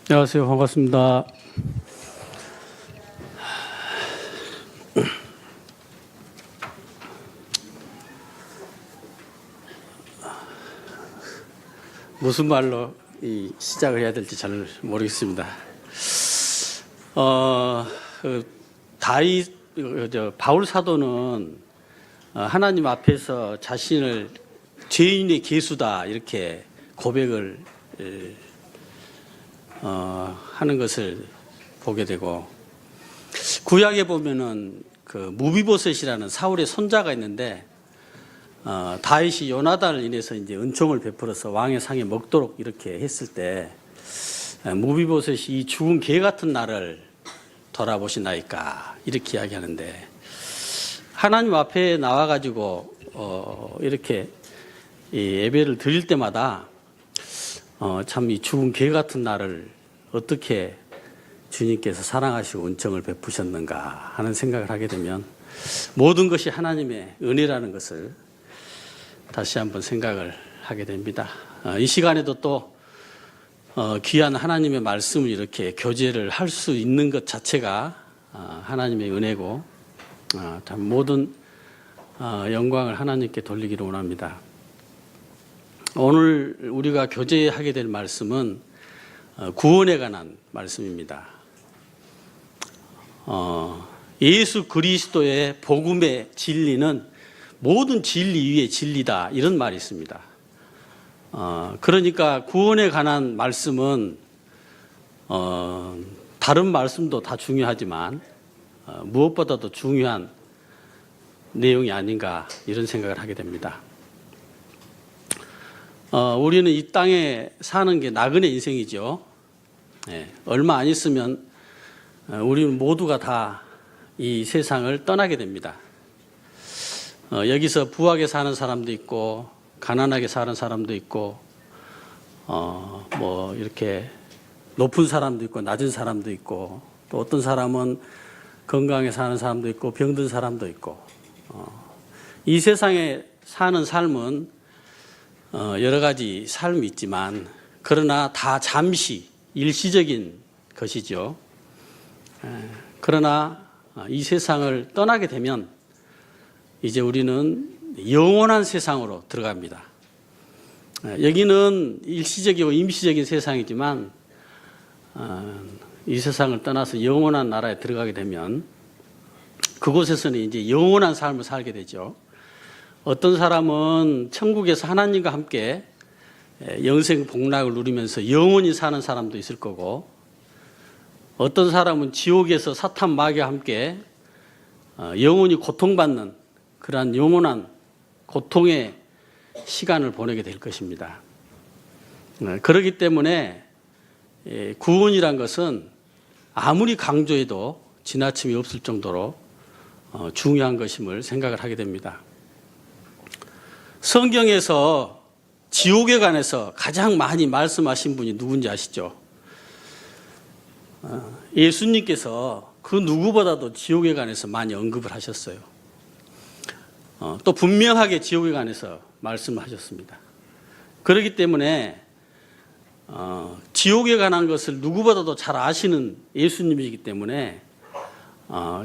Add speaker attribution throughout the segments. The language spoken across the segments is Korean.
Speaker 1: 안녕하세요. 반갑습니다. 무슨 말로 시작을 해야 될지 잘 모르겠습니다. 바울 사도는 하나님 앞에서 자신을 죄인의 계수다 이렇게 고백을 하는 것을 보게 되고, 구약에 보면은 그 무비보셋이라는 사울의 손자가 있는데 다윗이 요나단을 인해서 이제 은총을 베풀어서 왕의 상에 먹도록 이렇게 했을 때 무비보셋이 이 죽은 개 같은 나를 돌아보시나이까 이렇게 이야기하는데, 하나님 앞에 나와가지고 이렇게 이 예배를 드릴 때마다 참 이 죽은 개 같은 나를 어떻게 주님께서 사랑하시고 은총을 베푸셨는가 하는 생각을 하게 되면 모든 것이 하나님의 은혜라는 것을 다시 한번 생각을 하게 됩니다. 이 시간에도 또 귀한 하나님의 말씀을 이렇게 교제를 할 수 있는 것 자체가 하나님의 은혜고, 참 모든 영광을 하나님께 돌리기를 원합니다. 오늘 우리가 교제하게 될 말씀은 구원에 관한 말씀입니다. 예수 그리스도의 복음의 진리는 모든 진리 위에 진리다 이런 말이 있습니다. 그러니까 구원에 관한 말씀은 다른 말씀도 다 중요하지만 무엇보다도 중요한 내용이 아닌가 이런 생각을 하게 됩니다. 우리는 이 땅에 사는 게 나그네 인생이죠. 얼마 안 있으면 우리는 모두가 다 이 세상을 떠나게 됩니다. 여기서 부하게 사는 사람도 있고 가난하게 사는 사람도 있고 뭐 이렇게 높은 사람도 있고 낮은 사람도 있고, 또 어떤 사람은 건강하게 사는 사람도 있고 병든 사람도 있고, 이 세상에 사는 삶은 여러 가지 삶이 있지만 그러나 다 잠시 일시적인 것이죠. 그러나 이 세상을 떠나게 되면 이제 우리는 영원한 세상으로 들어갑니다. 여기는 일시적이고 임시적인 세상이지만 이 세상을 떠나서 영원한 나라에 들어가게 되면 그곳에서는 이제 영원한 삶을 살게 되죠. 어떤 사람은 천국에서 하나님과 함께 영생 복락을 누리면서 영원히 사는 사람도 있을 거고, 어떤 사람은 지옥에서 사탄 마귀와 함께 영원히 고통받는 그러한 영원한 고통의 시간을 보내게 될 것입니다. 그렇기 때문에 구원이란 것은 아무리 강조해도 지나침이 없을 정도로 중요한 것임을 생각을 하게 됩니다. 성경에서 지옥에 관해서 가장 많이 말씀하신 분이 누군지 아시죠? 예수님께서 그 누구보다도 지옥에 관해서 많이 언급을 하셨어요. 또 분명하게 지옥에 관해서 말씀을 하셨습니다. 그렇기 때문에 지옥에 관한 것을 누구보다도 잘 아시는 예수님이기 때문에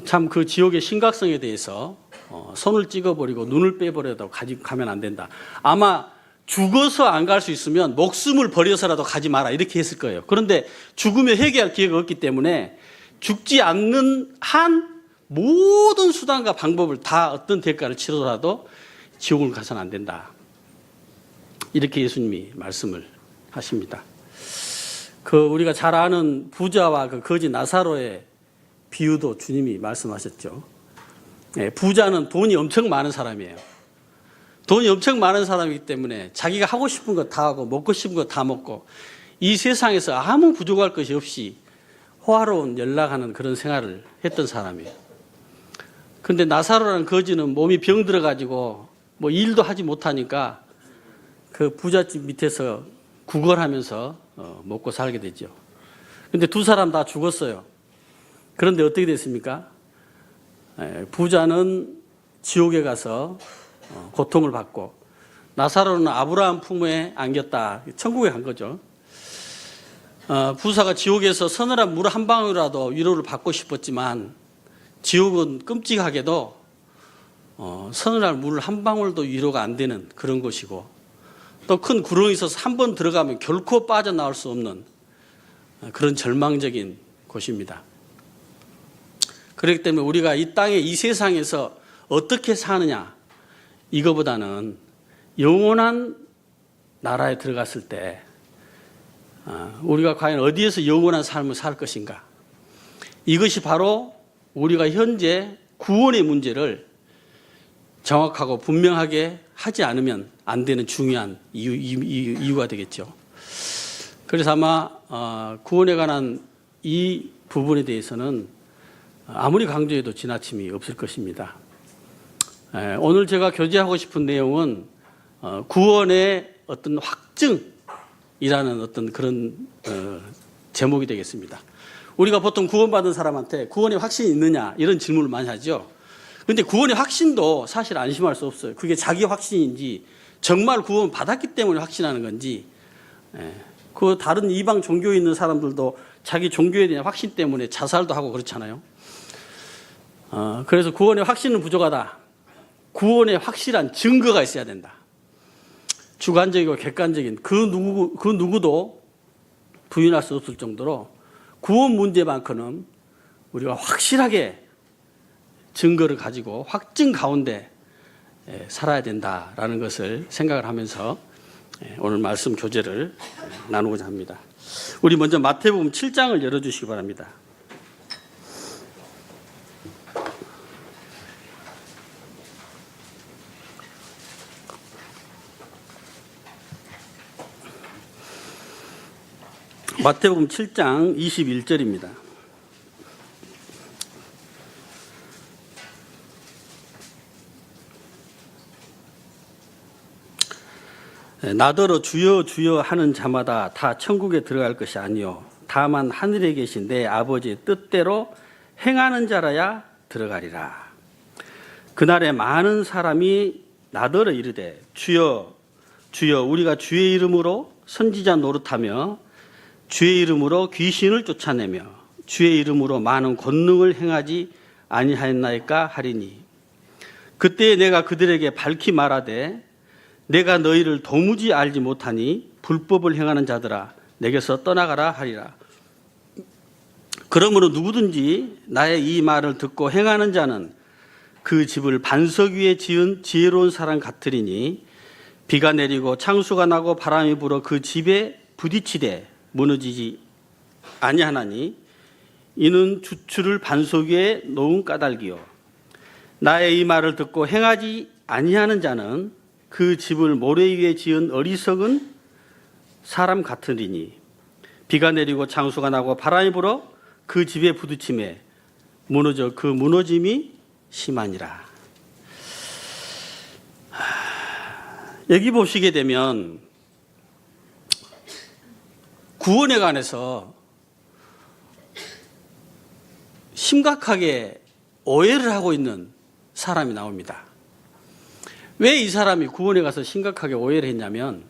Speaker 1: 참 그 지옥의 심각성에 대해서 손을 찍어버리고 눈을 빼버려도 가면 안 된다. 아마 죽어서 안 갈 수 있으면 목숨을 버려서라도 가지 마라 이렇게 했을 거예요. 그런데 죽으면 회개할 기회가 없기 때문에 죽지 않는 한 모든 수단과 방법을 다 어떤 대가를 치르더라도 지옥을 가서는 안 된다. 이렇게 예수님이 말씀을 하십니다. 우리가 잘 아는 부자와 그 거지 나사로의 비유도 주님이 말씀하셨죠. 부자는 돈이 엄청 많은 사람이에요. 돈이 엄청 많은 사람이기 때문에 자기가 하고 싶은 거 다 하고 먹고 싶은 거 다 먹고 이 세상에서 아무 부족할 것이 없이 호화로운 연락하는 그런 생활을 했던 사람이에요. 그런데 나사로라는 거지는 몸이 병들어가지고 뭐 일도 하지 못하니까 그 부잣집 밑에서 구걸하면서 먹고 살게 되죠. 그런데 두 사람 다 죽었어요. 그런데 어떻게 됐습니까? 부자는 지옥에 가서 고통을 받고, 나사로는 아브라함 품에 안겼다. 천국에 간 거죠. 부사가 지옥에서 서늘한 물 한 방울이라도 위로를 받고 싶었지만 지옥은 끔찍하게도 서늘한 물 한 방울도 위로가 안 되는 그런 곳이고 또 큰 구렁이 있어서 한 번 들어가면 결코 빠져나올 수 없는 그런 절망적인 곳입니다. 그렇기 때문에 우리가 이 땅에 이 세상에서 어떻게 사느냐 이거보다는 영원한 나라에 들어갔을 때 우리가 과연 어디에서 영원한 삶을 살 것인가, 이것이 바로 우리가 현재 구원의 문제를 정확하고 분명하게 하지 않으면 안 되는 중요한 이유가 되겠죠. 그래서 아마 구원에 관한 이 부분에 대해서는 아무리 강조해도 지나침이 없을 것입니다. 오늘 제가 교제하고 싶은 내용은 구원의 어떤 확증이라는 어떤 그런 제목이 되겠습니다. 우리가 보통 구원받은 사람한테 구원의 확신이 있느냐 이런 질문을 많이 하죠. 그런데 구원의 확신도 사실 안심할 수 없어요. 그게 자기 확신인지 정말 구원 받았기 때문에 확신하는 건지, 그 다른 이방 종교에 있는 사람들도 자기 종교에 대한 확신 때문에 자살도 하고 그렇잖아요. 그래서 구원의 확신은 부족하다. 구원의 확실한 증거가 있어야 된다. 주관적이고 객관적인 그 누구도 부인할 수 없을 정도로 구원 문제만큼은 우리가 확실하게 증거를 가지고 확증 가운데 살아야 된다라는 것을 생각을 하면서 오늘 말씀 교제를 나누고자 합니다. 우리 먼저 마태복음 7장을 열어주시기 바랍니다. 마태복음 7장 21절입니다. 나더러 주여 주여 하는 자마다 다 천국에 들어갈 것이 아니요 다만 하늘에 계신 내 아버지의 뜻대로 행하는 자라야 들어가리라. 그날에 많은 사람이 나더러 이르되 주여 주여 우리가 주의 이름으로 선지자 노릇하며 주의 이름으로 귀신을 쫓아내며 주의 이름으로 많은 권능을 행하지 아니하였나이까 하리니 그때에 내가 그들에게 밝히 말하되 내가 너희를 도무지 알지 못하니 불법을 행하는 자들아 내게서 떠나가라 하리라. 그러므로 누구든지 나의 이 말을 듣고 행하는 자는 그 집을 반석 위에 지은 지혜로운 사람 같으리니 비가 내리고 창수가 나고 바람이 불어 그 집에 부딪히되 무너지지 아니하나니 이는 주추를 반석 위에 놓은 까닭이요 나의 이 말을 듣고 행하지 아니하는 자는 그 집을 모래 위에 지은 어리석은 사람 같으리니 비가 내리고 창수가 나고 바람이 불어 그 집에 부딪힘에 무너져 그 무너짐이 심하니라. 여기 보시게 되면 구원에 관해서 심각하게 오해를 하고 있는 사람이 나옵니다. 왜 이 사람이 구원에 가서 심각하게 오해를 했냐면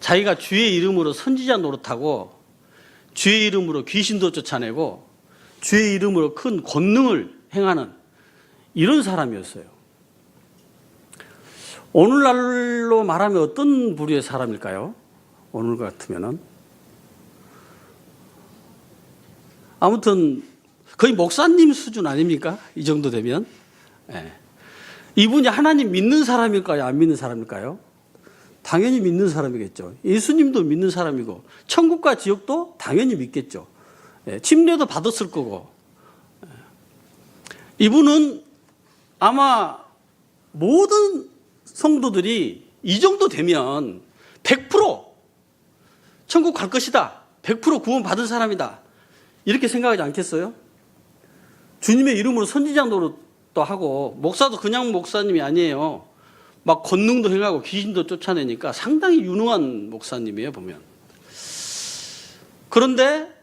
Speaker 1: 자기가 주의 이름으로 선지자 노릇하고 주의 이름으로 귀신도 쫓아내고 주의 이름으로 큰 권능을 행하는 이런 사람이었어요. 오늘날로 말하면 어떤 부류의 사람일까요? 오늘 같으면은 아무튼 거의 목사님 수준 아닙니까? 이 정도 되면. 네. 이분이 하나님 믿는 사람일까요? 안 믿는 사람일까요? 당연히 믿는 사람이겠죠. 예수님도 믿는 사람이고 천국과 지옥도 당연히 믿겠죠. 침례도 받았을 거고. 이분은 아마 모든 성도들이 이 정도 되면 100% 천국 갈 것이다. 100% 구원 받은 사람이다. 이렇게 생각하지 않겠어요? 주님의 이름으로 선지자 노릇도 하고 목사도 그냥 목사님이 아니에요. 막 권능도 행하고 귀신도 쫓아내니까 상당히 유능한 목사님이에요, 보면. 그런데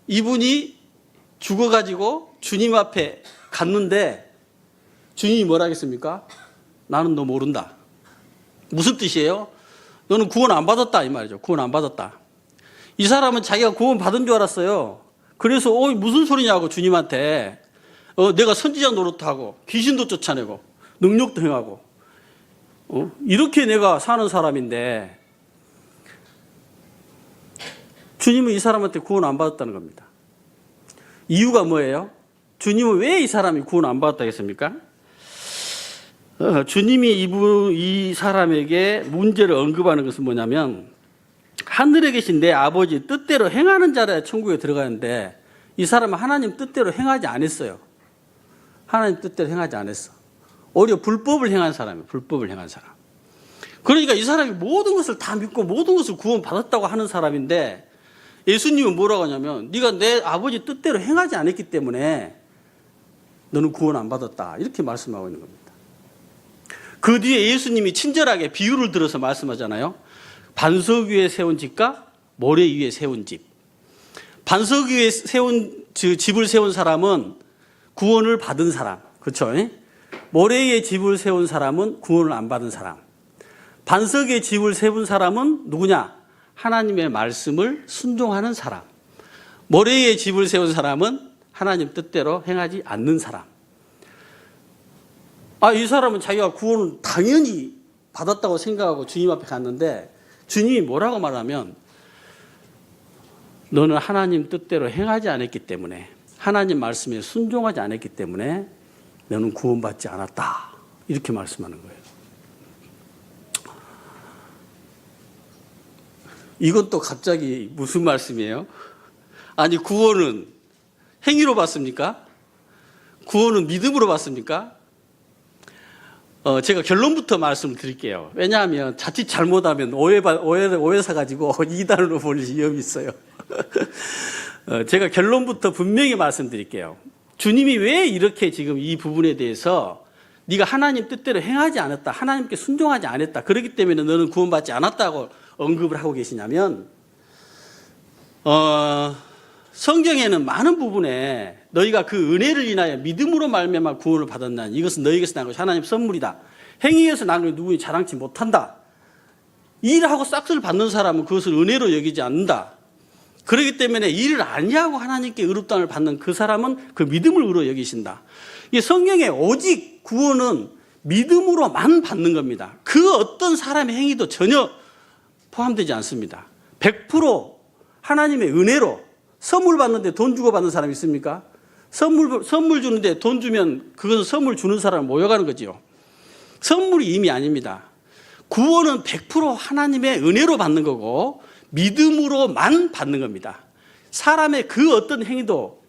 Speaker 1: 이분이 죽어가지고 주님 앞에 갔는데 주님이 뭐라 하겠습니까? 나는 너 모른다. 무슨 뜻이에요? 너는 구원 안 받았다 이 말이죠. 구원 안 받았다. 이 사람은 자기가 구원 받은 줄 알았어요. 그래서 무슨 소리냐고 주님한테 내가 선지자 노릇하고 귀신도 쫓아내고 능력도 행하고 이렇게 내가 사는 사람인데 주님은 이 사람한테 구원 안 받았다는 겁니다. 이유가 뭐예요? 주님은 왜 이 사람이 구원 안 받았다 했습니까? 주님이 이 사람에게 문제를 언급하는 것은 뭐냐면 하늘에 계신 내 아버지 뜻대로 행하는 자라야 천국에 들어가는데 이 사람은 하나님 뜻대로 행하지 않았어요. 하나님 뜻대로 행하지 않았어. 오히려 불법을 행한 사람이에요. 불법을 행한 사람. 그러니까 이 사람이 모든 것을 다 믿고 모든 것을 구원받았다고 하는 사람인데 예수님은 뭐라고 하냐면 네가 내 아버지 뜻대로 행하지 않았기 때문에 너는 구원 안 받았다. 이렇게 말씀하고 있는 겁니다. 그 뒤에 예수님이 친절하게 비유를 들어서 말씀하잖아요. 반석 위에 세운 집과 모래 위에 세운 집. 반석 위에 세운 집을 세운 사람은 구원을 받은 사람. 그렇죠? 모래 위에 집을 세운 사람은 구원을 안 받은 사람. 반석 위에 집을 세운 사람은 누구냐? 하나님의 말씀을 순종하는 사람. 모래 위에 집을 세운 사람은 하나님 뜻대로 행하지 않는 사람. 이 사람은 자기가 구원을 당연히 받았다고 생각하고 주님 앞에 갔는데 주님이 뭐라고 말하면 너는 하나님 뜻대로 행하지 않았기 때문에 하나님 말씀에 순종하지 않았기 때문에 너는 구원받지 않았다. 이렇게 말씀하는 거예요. 이건 또 갑자기 무슨 말씀이에요? 아니 구원은 행위로 받습니까? 구원은 믿음으로 받습니까? 제가 결론부터 말씀을 드릴게요. 왜냐하면 자칫 잘못하면 오해 사가지고 이단으로 몰릴 위험이 있어요. 제가 결론부터 분명히 말씀드릴게요. 주님이 왜 이렇게 지금 이 부분에 대해서 네가 하나님 뜻대로 행하지 않았다. 하나님께 순종하지 않았다. 그렇기 때문에 너는 구원받지 않았다고 언급을 하고 계시냐면 성경에는 많은 부분에 너희가 그 은혜를 인하여 믿음으로 말미암아 구원을 받았나니 이것은 너희에게서 난 것이 하나님 선물이다. 행위에서 난 것이 누구니 자랑치 못한다. 일하고 싹스를 받는 사람은 그것을 은혜로 여기지 않는다. 그렇기 때문에 일을 아니하고 하나님께 의롭다함을 받는 그 사람은 그 믿음을 의로 여기신다. 이 성경에 오직 구원은 믿음으로만 받는 겁니다. 그 어떤 사람의 행위도 전혀 포함되지 않습니다. 100% 하나님의 은혜로 선물 받는데 돈 주고 받는 사람이 있습니까? 선물 주는데 돈 주면 그것은 선물 주는 사람을 모여가는 거지요. 선물이 이미 아닙니다. 구원은 100% 하나님의 은혜로 받는 거고 믿음으로만 받는 겁니다. 사람의 그 어떤 행위도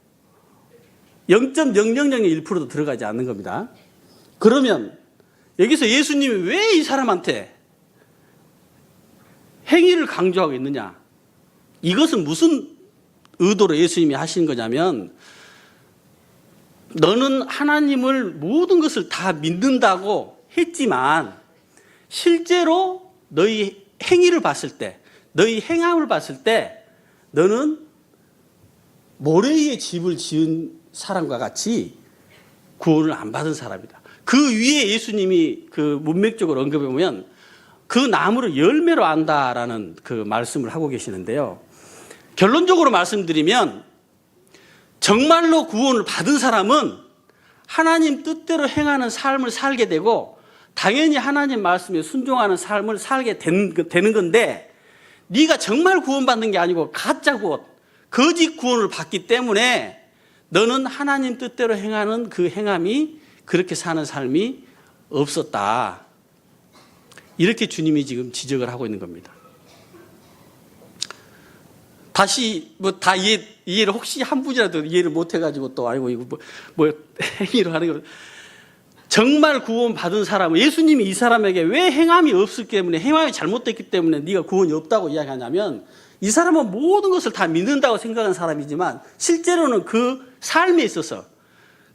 Speaker 1: 0.0001%도 들어가지 않는 겁니다. 그러면 여기서 예수님이 왜 이 사람한테 행위를 강조하고 있느냐? 이것은 무슨 의도로 예수님이 하신 거냐면 너는 하나님을 모든 것을 다 믿는다고 했지만 실제로 너희 행위를 봤을 때 너희 행함을 봤을 때 너는 모래 위에 집을 지은 사람과 같이 구원을 안 받은 사람이다. 그 위에 예수님이 그 문맥적으로 언급해 보면 그 나무를 열매로 안다라는 그 말씀을 하고 계시는데요. 결론적으로 말씀드리면 정말로 구원을 받은 사람은 하나님 뜻대로 행하는 삶을 살게 되고 당연히 하나님 말씀에 순종하는 삶을 살게 되는 건데 네가 정말 구원받는 게 아니고 가짜 구원, 거짓 구원을 받기 때문에 너는 하나님 뜻대로 행하는 그 행함이 그렇게 사는 삶이 없었다. 이렇게 주님이 지금 지적을 하고 있는 겁니다. 다시 다 이해를 혹시 한 분이라도 이해를 못 해가지고 또 아이고 이거 뭐 행위로 하는 거 정말 구원 받은 사람은 예수님이 이 사람에게 왜 행함이 없었기 때문에 행함이 잘못됐기 때문에 네가 구원이 없다고 이야기하냐면 이 사람은 모든 것을 다 믿는다고 생각하는 사람이지만 실제로는 그 삶에 있어서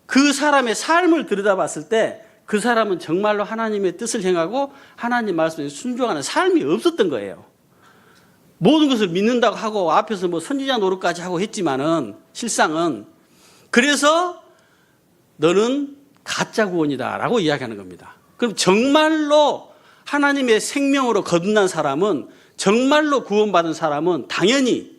Speaker 1: 그 사람의 삶을 들여다봤을 때 그 사람은 정말로 하나님의 뜻을 행하고 하나님 말씀에 순종하는 삶이 없었던 거예요. 모든 것을 믿는다고 하고 앞에서 뭐 선지자 노릇까지 하고 했지만은 실상은 그래서 너는 가짜 구원이다라고 이야기하는 겁니다. 그럼 정말로 하나님의 생명으로 거듭난 사람은 정말로 구원받은 사람은 당연히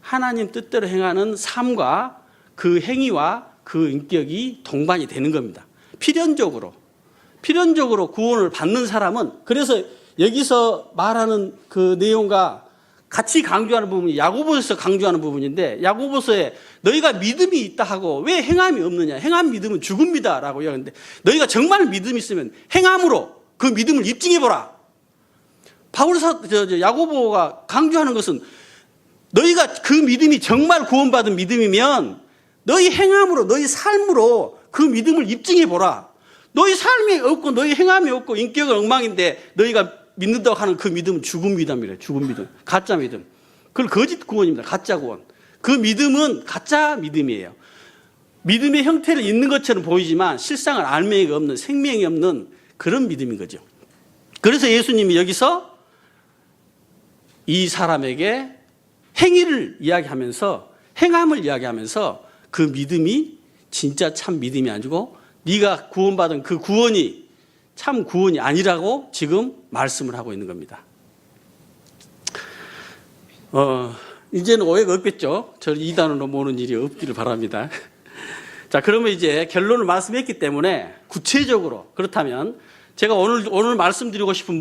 Speaker 1: 하나님 뜻대로 행하는 삶과 그 행위와 그 인격이 동반이 되는 겁니다. 필연적으로 구원을 받는 사람은, 그래서 여기서 말하는 그 내용과 같이 강조하는 부분이 야고보서에서 강조하는 부분인데, 야고보서에 너희가 믿음이 있다 하고 왜 행함이 없느냐, 행함 믿음은 죽음이다 라고 이야기하는데, 너희가 정말 믿음이 있으면 행함으로 그 믿음을 입증해보라. 야고보가 강조하는 것은 너희가 그 믿음이 정말 구원받은 믿음이면 너희 행함으로, 너희 삶으로 그 믿음을 입증해보라. 너희 삶이 없고 너희 행함이 없고 인격은 엉망인데 너희가 믿는다고 하는 그 믿음은 죽은 믿음이래요. 죽은 믿음. 가짜 믿음. 그걸 거짓 구원입니다. 가짜 구원. 그 믿음은 가짜 믿음이에요. 믿음의 형태를 있는 것처럼 보이지만 실상은 알맹이가 없는, 생명이 없는 그런 믿음인 거죠. 그래서 예수님이 여기서 이 사람에게 행위를 이야기하면서, 행함을 이야기하면서 그 믿음이 진짜 참 믿음이 아니고 네가 구원받은 그 구원이 참 구원이 아니라고 지금 말씀을 하고 있는 겁니다. 이제는 오해가 없겠죠. 저를 이단으로 모는 일이 없기를 바랍니다. 자, 그러면 이제 결론을 말씀했기 때문에 구체적으로, 그렇다면 제가 오늘 말씀드리고 싶은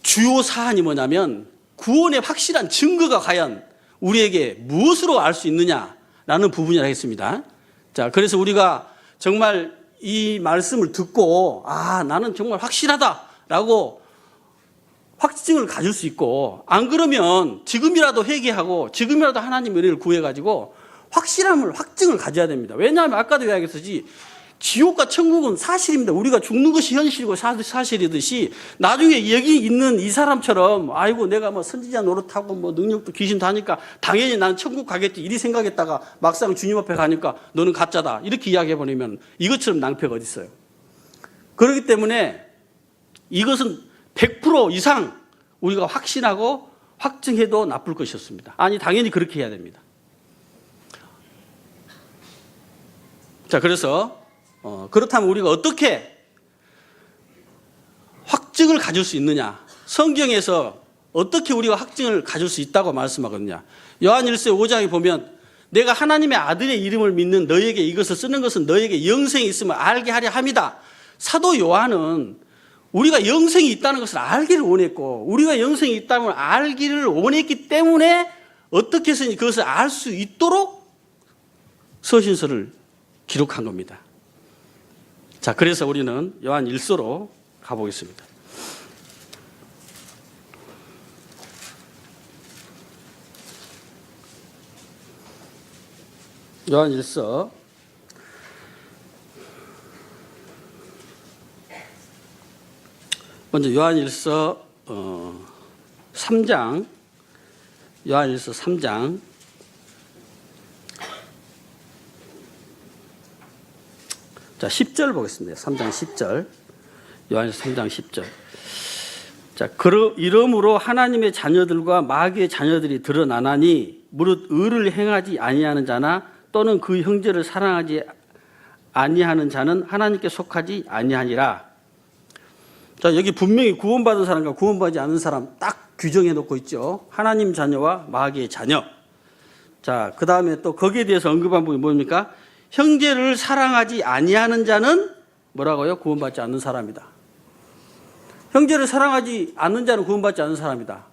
Speaker 1: 주요 사안이 뭐냐면, 구원의 확실한 증거가 과연 우리에게 무엇으로 알 수 있느냐라는 부분이라 하겠습니다. 자, 그래서 우리가 정말 이 말씀을 듣고 나는 정말 확실하다라고 확증을 가질 수 있고, 안 그러면 지금이라도 회개하고 지금이라도 하나님의 은혜를 구해가지고 확증을 가져야 됩니다. 왜냐하면 아까도 이야기했듯이 지옥과 천국은 사실입니다. 우리가 죽는 것이 현실이고 사실이듯이 나중에 여기 있는 이 사람처럼 아이고 내가 뭐 선지자 노릇하고 뭐 능력도 귀신도 하니까 당연히 나는 천국 가겠지 이리 생각했다가 막상 주님 앞에 가니까 너는 가짜다 이렇게 이야기해버리면 이것처럼 낭패가 어디 있어요. 그렇기 때문에 이것은 100% 이상 우리가 확신하고 확증해도 나쁠 것이었습니다. 아니 당연히 그렇게 해야 됩니다. 자, 그래서 그렇다면 우리가 어떻게 확증을 가질 수 있느냐? 성경에서 어떻게 우리가 확증을 가질 수 있다고 말씀하거든요. 요한일서 5장에 보면 내가 하나님의 아들의 이름을 믿는 너에게 이것을 쓰는 것은 너에게 영생이 있음을 알게 하려 함이다. 사도 요한은 우리가 영생이 있다는 것을 알기를 원했고, 우리가 영생이 있다는 걸 알기를 원했기 때문에 어떻게 해서든 그것을 알 수 있도록 서신서를 기록한 겁니다. 자, 그래서 우리는 요한 1서로 가보겠습니다. 요한 1서 먼저 요한 1서 3장, 요한 1서 3장 자, 10절 보겠습니다. 3장 10절. 요한일서 3장 10절. 자, 이러므로 하나님의 자녀들과 마귀의 자녀들이 드러나나니 무릇 의를 행하지 아니하는 자나 또는 그 형제를 사랑하지 아니하는 자는 하나님께 속하지 아니하니라. 자, 여기 분명히 구원받은 사람과 구원받지 않은 사람 딱 규정해 놓고 있죠. 하나님 자녀와 마귀의 자녀. 자, 그 다음에 또 거기에 대해서 언급한 부분이 뭡니까? 형제를 사랑하지 아니하는 자는 뭐라고요? 구원받지 않는 사람이다. 형제를 사랑하지 않는 자는 구원받지 않는 사람이다.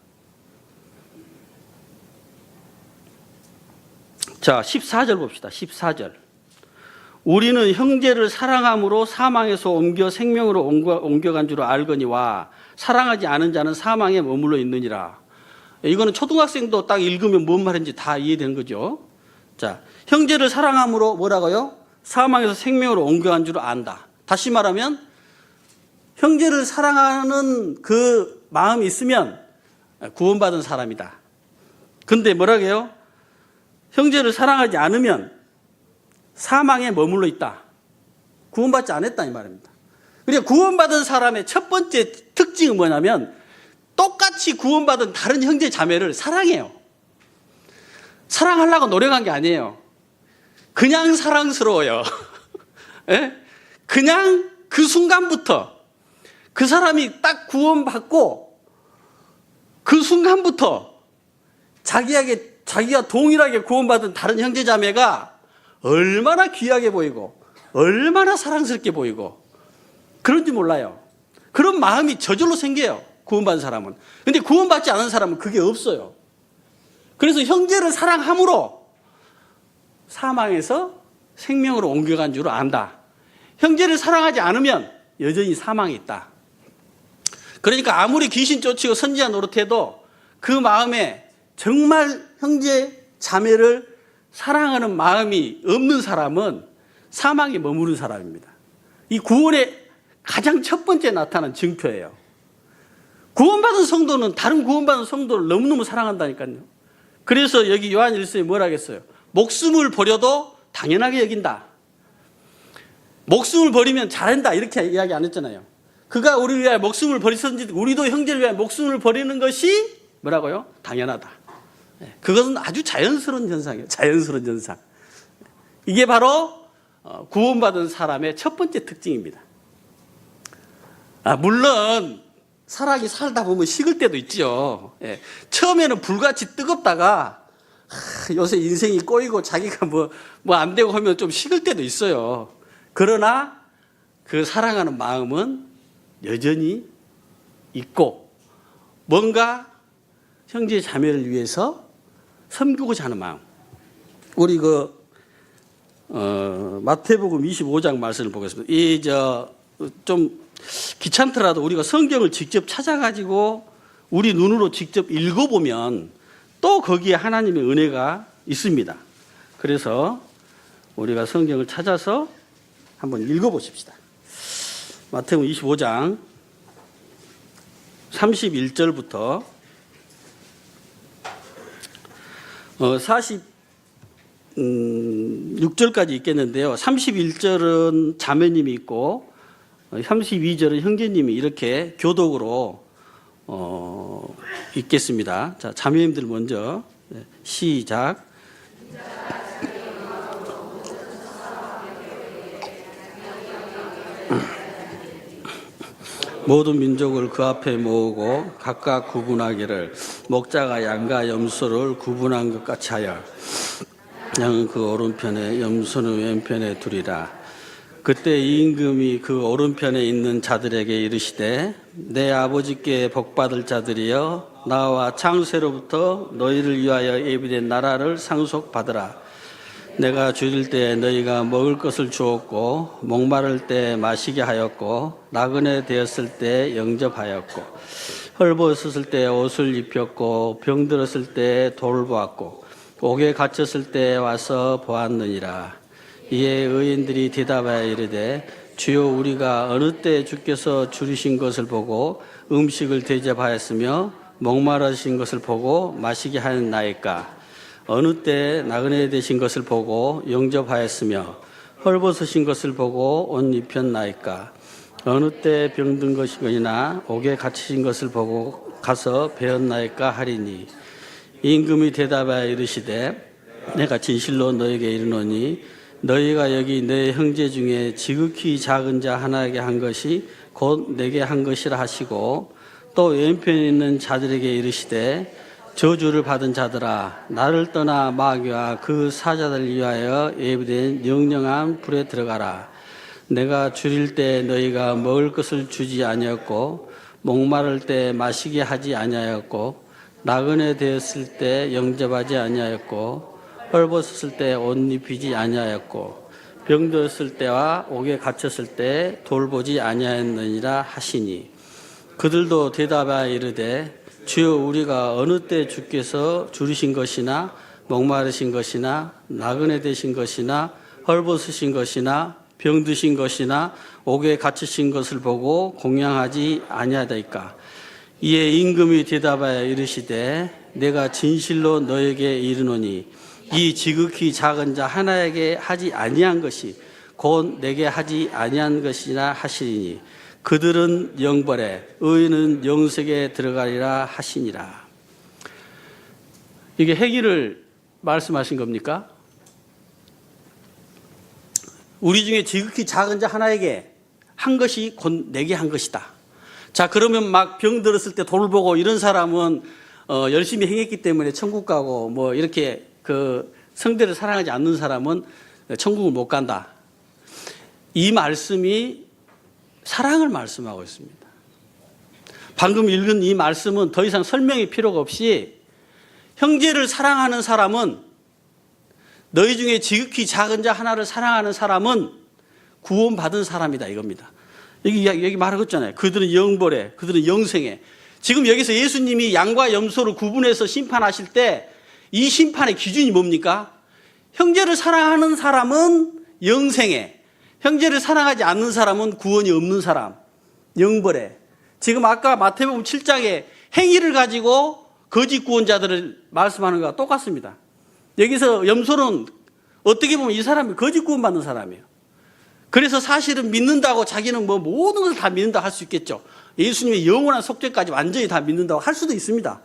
Speaker 1: 자, 14절 봅시다. 14절. 우리는 형제를 사랑함으로 사망에서 옮겨 생명으로 옮겨간 줄을 알거니와 사랑하지 않은 자는 사망에 머물러 있느니라. 이거는 초등학생도 딱 읽으면 뭔 말인지 다 이해되는 거죠. 자, 형제를 사랑함으로 뭐라고요? 사망에서 생명으로 옮겨간 줄을 안다. 다시 말하면 형제를 사랑하는 그 마음이 있으면 구원받은 사람이다. 근데 뭐라고요? 형제를 사랑하지 않으면 사망에 머물러 있다. 구원받지 않았다 이 말입니다. 그러니까 구원받은 사람의 첫 번째 특징은 뭐냐면 똑같이 구원받은 다른 형제 자매를 사랑해요. 사랑하려고 노력한 게 아니에요. 그냥 사랑스러워요. 예? 그냥 그 순간부터 그 사람이 딱 구원받고 그 순간부터 자기가 동일하게 구원받은 다른 형제자매가 얼마나 귀하게 보이고 얼마나 사랑스럽게 보이고 그런지 몰라요. 그런 마음이 저절로 생겨요. 구원받은 사람은. 근데 구원받지 않은 사람은 그게 없어요. 그래서 형제를 사랑함으로 사망에서 생명으로 옮겨간 줄 안다. 형제를 사랑하지 않으면 여전히 사망이 있다. 그러니까 아무리 귀신 쫓이고 선지자 노릇해도 그 마음에 정말 형제 자매를 사랑하는 마음이 없는 사람은 사망에 머무른 사람입니다. 이 구원의 가장 첫 번째 나타난 증표예요. 구원받은 성도는 다른 구원받은 성도를 너무너무 사랑한다니까요. 그래서 여기 요한 1서에 뭐라 하겠어요? 목숨을 버려도 당연하게 여긴다. 목숨을 버리면 잘한다 이렇게 이야기 안 했잖아요. 그가 우리를 위하여 목숨을 버리셨는지 우리도 형제를 위하여 목숨을 버리는 것이 뭐라고요? 당연하다. 그것은 아주 자연스러운 현상이에요. 자연스러운 현상. 이게 바로 구원받은 사람의 첫 번째 특징입니다. 물론 사람이 살다 보면 식을 때도 있죠. 처음에는 불같이 뜨겁다가 요새 인생이 꼬이고 자기가 뭐 안 되고 하면 좀 식을 때도 있어요. 그러나 그 사랑하는 마음은 여전히 있고 뭔가 형제 자매를 위해서 섬기고자 하는 마음. 우리 마태복음 25장 말씀을 보겠습니다. 좀 귀찮더라도 우리가 성경을 직접 찾아가지고 우리 눈으로 직접 읽어보면 또 거기에 하나님의 은혜가 있습니다. 그래서 우리가 성경을 찾아서 한번 읽어보십시다. 마태복음 25장 31절부터 46절까지 있겠는데요. 31절은 자매님이 있고 32절은 형제님이 이렇게 교독으로 읽겠습니다. 자, 자매님들 먼저 시작. 모든 민족을 그 앞에 모으고 각각 구분하기를 목자가 양과 염소를 구분한 것 같이 하여 양은 그 오른편에 염소는 왼편에 두리라. 그때 이 임금이 그 오른편에 있는 자들에게 이르시되 내 아버지께 복받을 자들이여 나와 창세로부터 너희를 위하여 예비된 나라를 상속받으라. 내가 줄일 때 너희가 먹을 것을 주었고 목마를 때 마시게 하였고 나그네 되었을 때 영접하였고 헐벗었을 때 옷을 입혔고 병들었을 때 돌보았고 옥에 갇혔을 때 와서 보았느니라. 이에 의인들이 대답하여 이르되 주여 우리가 어느 때 주께서 줄이신 것을 보고 음식을 대접하였으며 목마르신 것을 보고 마시게 하였나이까. 어느 때 나그네 되신 것을 보고 영접하였으며 헐벗으신 것을 보고 옷 입혔나이까. 어느 때 병든 것이거니나 옥에 갇히신 것을 보고 가서 배웠나이까 하리니. 임금이 대답하여 이르시되 내가 진실로 너에게 이르노니 너희가 여기 내 형제 중에 지극히 작은 자 하나에게 한 것이 곧 내게 한 것이라 하시고 또 왼편에 있는 자들에게 이르시되 저주를 받은 자들아 나를 떠나 마귀와 그 사자들 위하여 예비된 영영한 불에 들어가라. 내가 줄일 때 너희가 먹을 것을 주지 아니었고 목마를 때 마시게 하지 아니하였고 나그네 되었을 때 영접하지 아니하였고 헐벗었을 때 옷 입히지 아니하였고 병들었을 때와 옥에 갇혔을 때 돌보지 아니하였느니라 하시니. 그들도 대답하여 이르되 주여 우리가 어느 때 주께서 줄이신 것이나 목마르신 것이나 나그네 되신 것이나 헐벗으신 것이나 병드신 것이나 옥에 갇히신 것을 보고 공양하지 아니하다이까. 이에 임금이 대답하여 이르시되 내가 진실로 너에게 이르노니 이 지극히 작은 자 하나에게 하지 아니한 것이 곧 내게 하지 아니한 것이나 하시리니 그들은 영벌에 의인은 영생에 들어가리라 하시니라. 이게 행위를 말씀하신 겁니까? 우리 중에 지극히 작은 자 하나에게 한 것이 곧 내게 한 것이다. 자, 그러면 막 병들었을 때 돌보고 이런 사람은 열심히 행했기 때문에 천국 가고 뭐 이렇게 그 성대를 사랑하지 않는 사람은 천국을 못 간다. 이 말씀이 사랑을 말씀하고 있습니다. 방금 읽은 이 말씀은 더 이상 설명이 필요가 없이 형제를 사랑하는 사람은, 너희 중에 지극히 작은 자 하나를 사랑하는 사람은 구원받은 사람이다 이겁니다. 여기 말하고 있잖아요. 그들은 영벌에, 그들은 영생에. 지금 여기서 예수님이 양과 염소를 구분해서 심판하실 때 이 심판의 기준이 뭡니까? 형제를 사랑하는 사람은 영생에, 형제를 사랑하지 않는 사람은 구원이 없는 사람, 영벌에. 지금 아까 마태복음 7장에 행위를 가지고 거짓 구원자들을 말씀하는 것과 똑같습니다. 여기서 염소는 어떻게 보면 이 사람이 거짓 구원받는 사람이에요. 그래서 사실은 믿는다고 자기는 뭐 모든 것을 다 믿는다 할 수 있겠죠. 예수님의 영원한 속죄까지 완전히 다 믿는다고 할 수도 있습니다.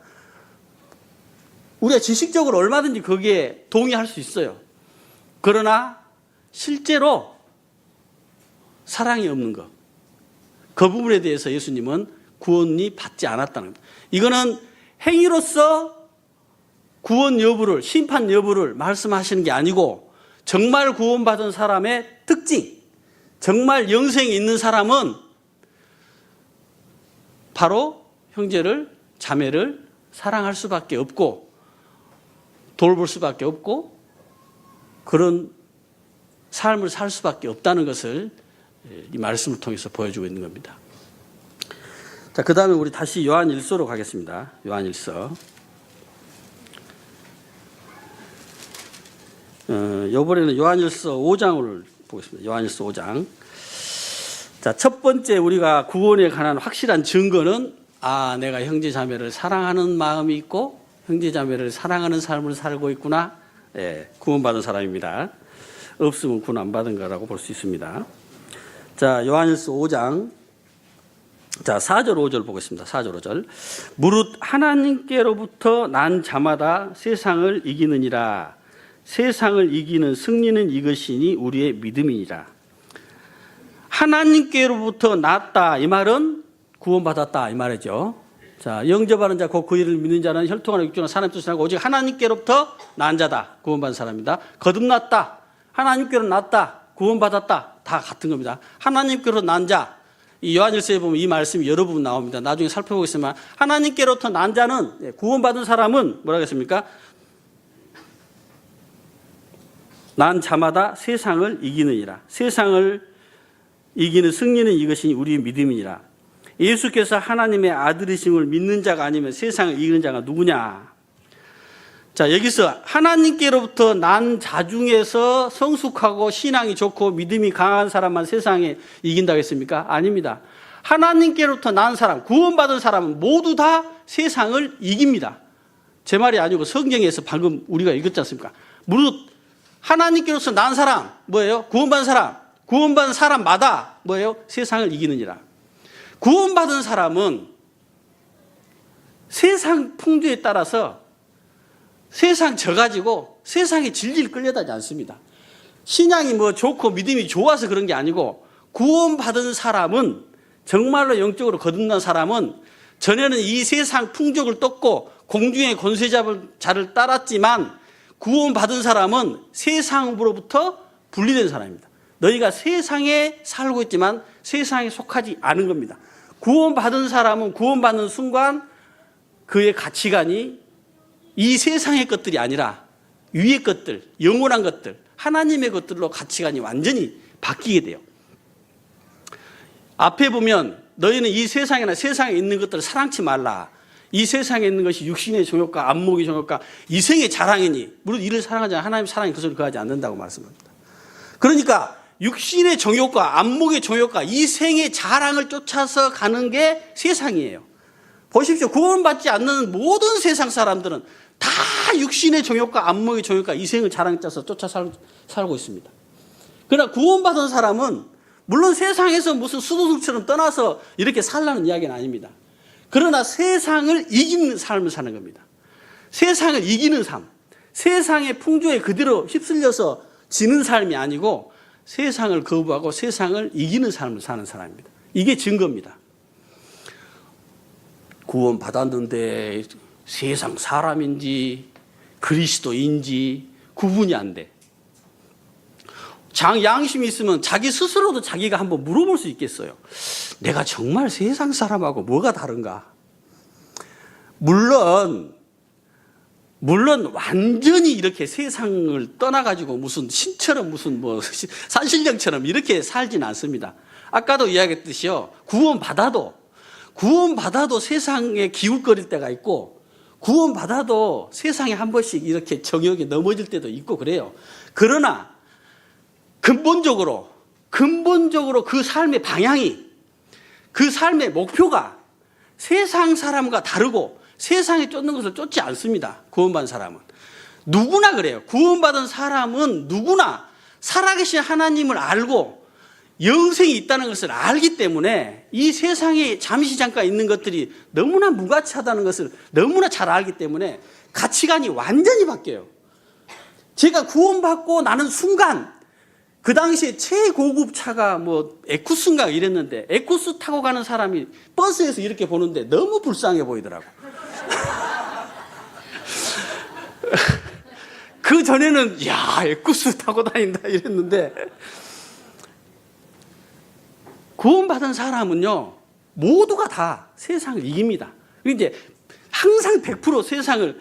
Speaker 1: 우리가 지식적으로 얼마든지 거기에 동의할 수 있어요. 그러나 실제로 사랑이 없는 것, 그 부분에 대해서 예수님은 구원이 받지 않았다는 겁니다. 이거는 행위로서 구원 여부를, 심판 여부를 말씀하시는 게 아니고 정말 구원받은 사람의 특징, 정말 영생이 있는 사람은 바로 형제를, 자매를 사랑할 수밖에 없고 돌볼 수밖에 없고 그런 삶을 살 수밖에 없다는 것을 이 말씀을 통해서 보여주고 있는 겁니다. 자, 그 다음에 우리 다시 요한일서로 가겠습니다. 요한일서. 이번에는 요한일서 5장을 보겠습니다. 요한일서 5장. 자, 첫 번째 우리가 구원에 관한 확실한 증거는 내가 형제 자매를 사랑하는 마음이 있고 형제 자매를 사랑하는 삶을 살고 있구나. 구원받은 사람입니다. 없으면 구원 안 받은 거라고 볼 수 있습니다. 자, 요한일서 5장. 자, 4절 5절 보겠습니다. 4절 5절. 무릇 하나님께로부터 난 자마다 세상을 이기느니라. 세상을 이기는 승리는 이것이니 우리의 믿음이니라. 하나님께로부터 났다 이 말은 구원받았다 이 말이죠. 자, 영접하는 자 곧 그 이를 믿는 자는 혈통하나 육정하나 사람의 뜻을 하고 오직 하나님께로부터 난 자다. 구원받은 사람입니다. 거듭났다. 하나님께로 났다. 구원받았다. 다 같은 겁니다. 하나님께로 난 자. 이 요한일서에 보면 이 말씀이 여러 부분 나옵니다. 나중에 살펴보겠지만 하나님께로부터 난 자는, 구원받은 사람은 뭐라고 했습니까? 난 자마다 세상을 이기느니라. 세상을 이기는 승리는 이것이 우리의 믿음이니라. 예수께서 하나님의 아들이심을 믿는 자가 아니면 세상을 이기는 자가 누구냐? 자, 여기서 하나님께로부터 난 자 중에서 성숙하고 신앙이 좋고 믿음이 강한 사람만 세상에 이긴다고 했습니까? 아닙니다. 하나님께로부터 난 사람, 구원받은 사람은 모두 다 세상을 이깁니다. 제 말이 아니고 성경에서 방금 우리가 읽었지 않습니까? 무릇 하나님께로서 난 사람, 뭐예요? 구원받은 사람, 구원받은 사람마다 뭐예요? 세상을 이기느니라. 구원받은 사람은 세상 풍조에 따라서 세상 져가지고 세상의 진리를 끌려다니지 않습니다. 신앙이 뭐 좋고 믿음이 좋아서 그런 게 아니고 구원받은 사람은 정말로 영적으로 거듭난 사람은 전에는 이 세상 풍족을 떴고 공중의 권세자를 따랐지만 구원받은 사람은 세상으로부터 분리된 사람입니다. 너희가 세상에 살고 있지만 세상에 속하지 않은 겁니다. 구원받은 사람은 구원받는 순간 그의 가치관이 이 세상의 것들이 아니라 위의 것들, 영원한 것들, 하나님의 것들로 가치관이 완전히 바뀌게 돼요. 앞에 보면 너희는 이 세상이나 세상에 있는 것들을 사랑치 말라. 이 세상에 있는 것이 육신의 정욕과 안목의 정욕과 이생의 자랑이니 물론 이를 사랑하지 않으면 하나님의 사랑이 그것을 거하지 않는다고 말씀합니다. 그러니까 육신의 정욕과 안목의 정욕과 이생의 자랑을 쫓아서 가는 게 세상이에요. 보십시오. 구원받지 않는 모든 세상 사람들은 다 육신의 정욕과 안목의 정욕과 이생의 자랑을 쫓아 살고 있습니다. 그러나 구원받은 사람은 물론 세상에서 무슨 수도승처럼 떠나서 이렇게 살라는 이야기는 아닙니다. 그러나 세상을 이기는 삶을 사는 겁니다. 세상을 이기는 삶. 세상의 풍조에 그대로 휩쓸려서 지는 삶이 아니고 세상을 거부하고 세상을 이기는 삶을 사는 사람입니다. 이게 증거입니다. 구원 받았는데 세상 사람인지 그리스도인지 구분이 안 돼. 양심이 있으면 자기 스스로도 자기가 한번 물어볼 수 있겠어요. 내가 정말 세상 사람하고 뭐가 다른가? 물론 완전히 이렇게 세상을 떠나가지고 무슨 신처럼 무슨 뭐 산신령처럼 이렇게 살진 않습니다. 아까도 이야기했듯이요. 구원받아도 세상에 기웃거릴 때가 있고, 구원받아도 세상에 한 번씩 이렇게 정욕에 넘어질 때도 있고 그래요. 그러나 근본적으로 그 삶의 방향이, 그 삶의 목표가 세상 사람과 다르고 세상에 쫓는 것을 쫓지 않습니다. 구원받은 사람은. 누구나 그래요. 구원받은 사람은 누구나 살아계신 하나님을 알고 영생이 있다는 것을 알기 때문에 이 세상에 잠시 잠깐 있는 것들이 너무나 무가치하다는 것을 너무나 잘 알기 때문에 가치관이 완전히 바뀌어요. 제가 구원받고 나는 순간, 그 당시에 최고급 차가 뭐 에쿠스인가 이랬는데, 에쿠스 타고 가는 사람이 버스에서 이렇게 보는데 너무 불쌍해 보이더라고. 그 전에는 야, 에쿠스 타고 다닌다 이랬는데, 구원받은 사람은요 모두가 다 세상을 이깁니다. 이제 항상 100% 세상을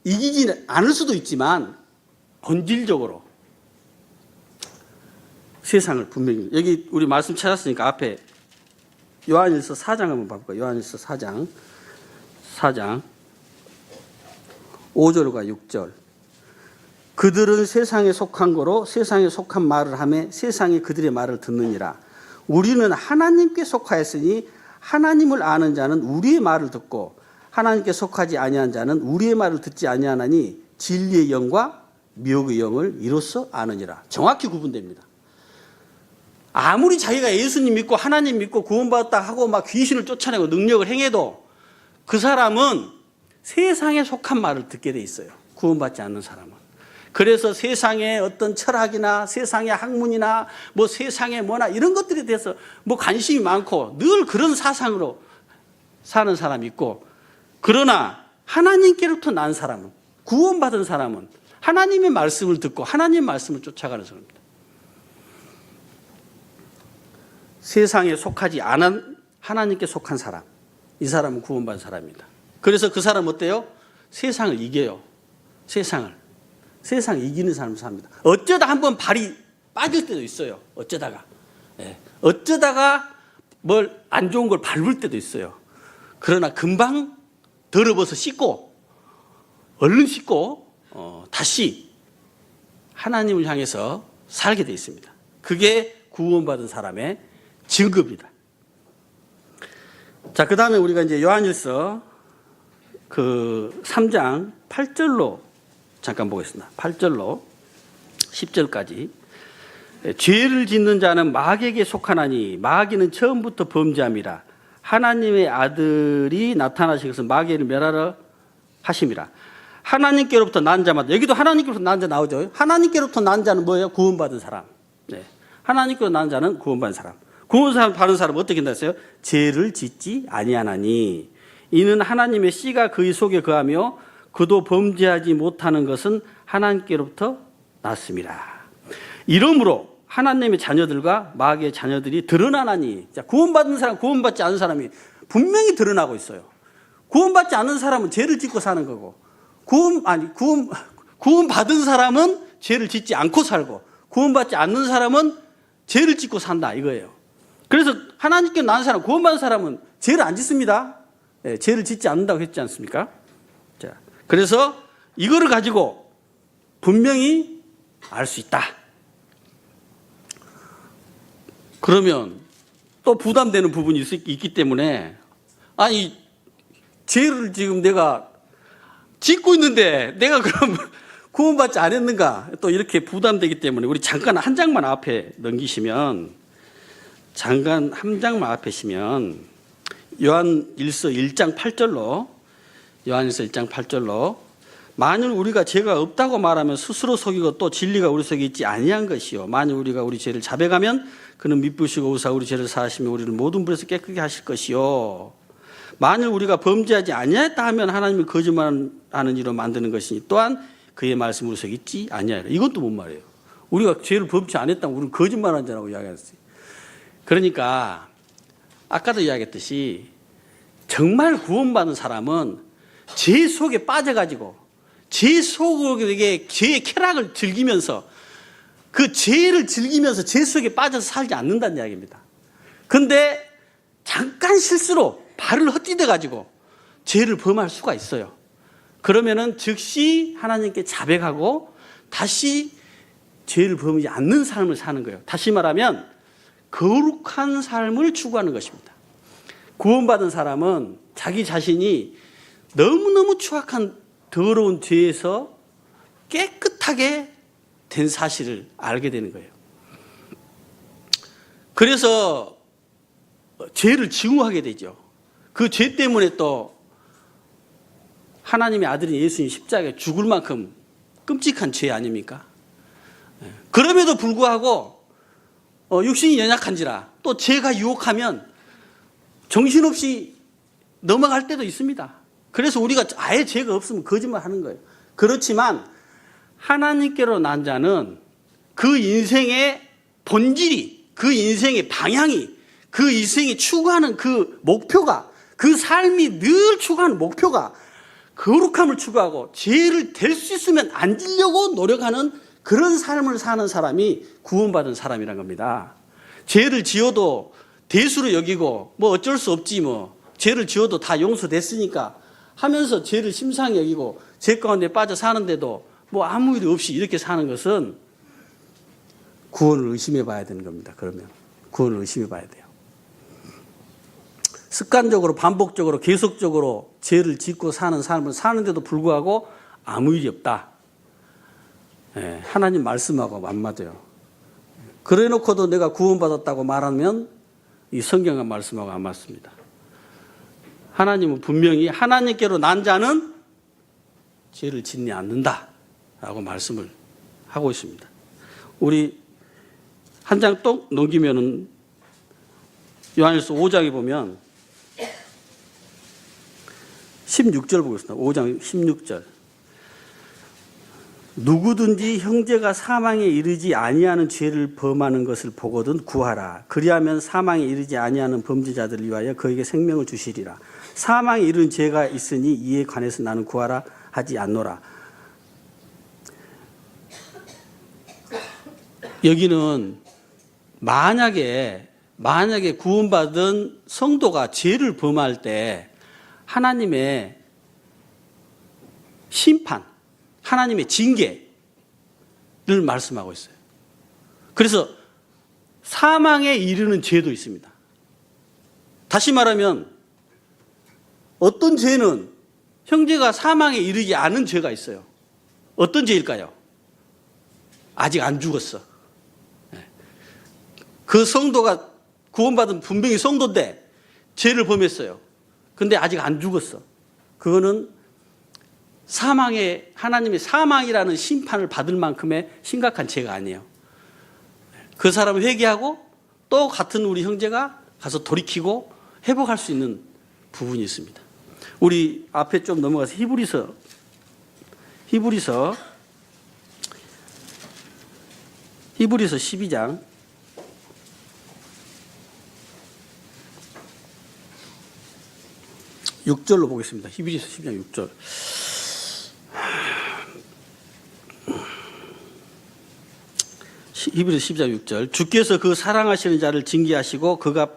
Speaker 1: 이기지는 않을 수도 있지만 본질적으로 세상을 분명히, 여기 우리 말씀 찾았으니까 앞에 요한일서 4장 한번 봐볼까요? 요한일서 4장 5절과 6절. 그들은 세상에 속한 거로 세상에 속한 말을 하며 세상이 그들의 말을 듣느니라. 우리는 하나님께 속하였으니 하나님을 아는 자는 우리의 말을 듣고 하나님께 속하지 아니한 자는 우리의 말을 듣지 아니하나니 진리의 영과 미혹의 영을 이로써 아느니라. 정확히 구분됩니다. 아무리 자기가 예수님 믿고 하나님 믿고 구원받았다 하고 막 귀신을 쫓아내고 능력을 행해도 그 사람은 세상에 속한 말을 듣게 돼 있어요. 구원받지 않는 사람은. 그래서 세상의 어떤 철학이나 세상의 학문이나 뭐 세상의 뭐나 이런 것들에 대해서 뭐 관심이 많고 늘 그런 사상으로 사는 사람이 있고, 그러나 하나님께로부터 난 사람은, 구원받은 사람은 하나님의 말씀을 듣고 하나님의 말씀을 쫓아가는 사람입니다. 세상에 속하지 않은 하나님께 속한 사람, 이 사람은 구원받은 사람입니다. 그래서 그 사람은 어때요? 세상을 이겨요. 세상 이기는 사람을 삽니다. 어쩌다 한번 발이 빠질 때도 있어요. 어쩌다가 뭘 안 좋은 걸 밟을 때도 있어요. 그러나 금방 더러워서 얼른 씻고 다시 하나님을 향해서 살게 되어 있습니다. 그게 구원받은 사람의 증거입니다. 자, 그 다음에 우리가 이제 요한일서 그 3장 8절로 잠깐 보겠습니다. 8절로 10절까지. 죄를 짓는 자는 마귀에게 속하나니 마귀는 처음부터 범죄함이라. 하나님의 아들이 나타나신 것은 마귀를 멸하러 하심이라. 하나님께로부터 난 자마다, 여기도 하나님께로부터 난 자 나오죠. 하나님께로부터 난 자는 뭐예요? 구원받은 사람. 네. 하나님께로부터 난 자는 구원받은 사람. 구원받은 사람은 어떻게 된다어요? 죄를 짓지 아니하나니 이는 하나님의 씨가 그의 속에 거하며 그도 범죄하지 못하는 것은 하나님께로부터 났습니다. 이러므로 하나님의 자녀들과 마귀의 자녀들이 드러나나니, 자, 구원받은 사람, 구원받지 않은 사람이 분명히 드러나고 있어요. 구원받지 않는 사람은 죄를 짓고 사는 거고, 구원받은 사람은 죄를 짓지 않고 살고, 구원받지 않는 사람은 죄를 짓고 산다 이거예요. 그래서 하나님께 난 사람, 구원받은 사람은 죄를 안 짓습니다. 네, 죄를 짓지 않는다고 했지 않습니까? 자, 그래서 이거를 가지고 분명히 알 수 있다. 그러면 또 부담되는 부분이 있기 때문에, 아니, 죄를 지금 내가 짓고 있는데 내가 그럼 구원받지 않았는가? 또 이렇게 부담되기 때문에 우리 잠깐 한 장만 앞에 넘기시면, 잠깐 한 장만 앞에 시면 요한일서 1장 8절로, 요한일서 1장 8절로, 만일 우리가 죄가 없다고 말하면 스스로 속이고 또 진리가 우리 속에 있지 아니한 것이요, 만일 우리가 우리 죄를 자백하면 그는 미쁘시고 우사 우리 죄를 사하시며 우리를 모든 불에서 깨끗게 하실 것이요, 만일 우리가 범죄하지 아니하였다 하면 하나님이 거짓말하는 이로 만드는 것이니 또한 그의 말씀으로 서있지 아니하리라. 이것도 뭔 말이에요. 우리가 죄를 범죄 안 했다면 우리는 거짓말한 자라고 이야기했어요. 그러니까 아까도 이야기했듯이 정말 구원받은 사람은 죄 속에 빠져가지고 죄 속에 죄의 쾌락을 즐기면서 그 죄를 즐기면서 죄 속에 빠져서 살지 않는다는 이야기입니다. 근데 잠깐 실수로 발을 헛디뎌 가지고 죄를 범할 수가 있어요. 그러면은 즉시 하나님께 자백하고 다시 죄를 범하지 않는 삶을 사는 거예요. 다시 말하면 거룩한 삶을 추구하는 것입니다. 구원받은 사람은 자기 자신이 너무너무 추악한 더러운 죄에서 깨끗하게 된 사실을 알게 되는 거예요. 그래서 죄를 증오하게 되죠. 그 죄 때문에 또 하나님의 아들인 예수님 십자가에 죽을 만큼 끔찍한 죄 아닙니까? 그럼에도 불구하고 육신이 연약한지라 또 죄가 유혹하면 정신없이 넘어갈 때도 있습니다. 그래서 우리가 아예 죄가 없으면 거짓말하는 거예요. 그렇지만 하나님께로 난 자는 그 인생의 본질이, 그 인생의 방향이, 그 인생이 추구하는 그 목표가, 그 삶이 늘 추구하는 목표가 거룩함을 추구하고 죄를 될 수 있으면 안 지려고 노력하는 그런 삶을 사는 사람이 구원받은 사람이란 겁니다. 죄를 지어도 대수로 여기고 뭐 어쩔 수 없지 뭐 죄를 지어도 다 용서됐으니까 하면서 죄를 심상히 여기고 죄 가운데 빠져 사는데도 뭐 아무 일 없이 이렇게 사는 것은 구원을 의심해 봐야 되는 겁니다. 그러면 구원을 의심해 봐야 돼요. 습관적으로 반복적으로 계속적으로 죄를 짓고 사는 삶을 사는데도 불구하고 아무 일이 없다. 하나님 말씀하고 안 맞아요. 그래 놓고도 내가 구원받았다고 말하면 이 성경의 말씀하고 안 맞습니다. 하나님은 분명히 하나님께로 난 자는 죄를 짓지 않는다 라고 말씀을 하고 있습니다. 우리 한 장 또 넘기면은 요한일서 5장에 보면 16절 보겠습니다. 5장 16절. 누구든지 형제가 사망에 이르지 아니하는 죄를 범하는 것을 보거든 구하라. 그리하면 사망에 이르지 아니하는 범죄자들을 위하여 그에게 생명을 주시리라. 사망에 이르는 죄가 있으니 이에 관해서 나는 구하라 하지 않노라. 여기는 만약에 구원받은 성도가 죄를 범할 때 하나님의 심판, 하나님의 징계를 말씀하고 있어요. 그래서 사망에 이르는 죄도 있습니다. 다시 말하면 어떤 죄는 형제가 사망에 이르지 않은 죄가 있어요. 어떤 죄일까요? 아직 안 죽었어. 그 성도가 구원받은 분명히 성도인데 죄를 범했어요. 근데 아직 안 죽었어. 그거는 하나님의 사망이라는 심판을 받을 만큼의 심각한 죄가 아니에요. 그 사람은 회개하고 또 같은 우리 형제가 가서 돌이키고 회복할 수 있는 부분이 있습니다. 우리 앞에 좀 넘어가서 히브리서 12장 6절로 보겠습니다. 히브리서 12장 6절. 히브리서 12장 6절. 주께서 그 사랑하시는 자를 징계하시고 그가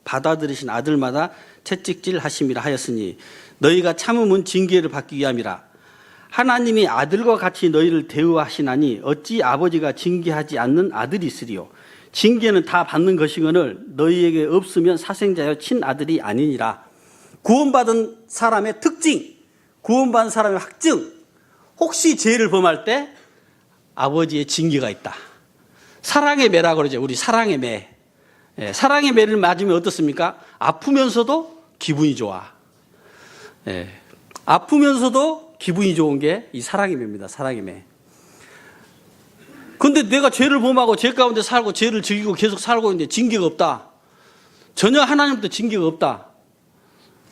Speaker 1: 받아들이신 아들마다 채찍질 하심이라 하였으니 너희가 참음은 징계를 받기 위함이라. 하나님이 아들과 같이 너희를 대우하시나니 어찌 아버지가 징계하지 않는 아들이 있으리요. 징계는 다 받는 것이거늘 너희에게 없으면 사생자여 친아들이 아니니라. 구원받은 사람의 특징, 구원받은 사람의 확증, 혹시 죄를 범할 때 아버지의 징계가 있다. 사랑의 매라고 그러죠. 우리 사랑의 매. 사랑의 매를 맞으면 어떻습니까? 아프면서도 기분이 좋아. 아프면서도 기분이 좋은 게 이 사랑의 매입니다. 사랑의 매. 근데 내가 죄를 범하고 죄 가운데 살고 죄를 즐기고 계속 살고 있는데 징계가 없다. 전혀 하나님부터 징계가 없다.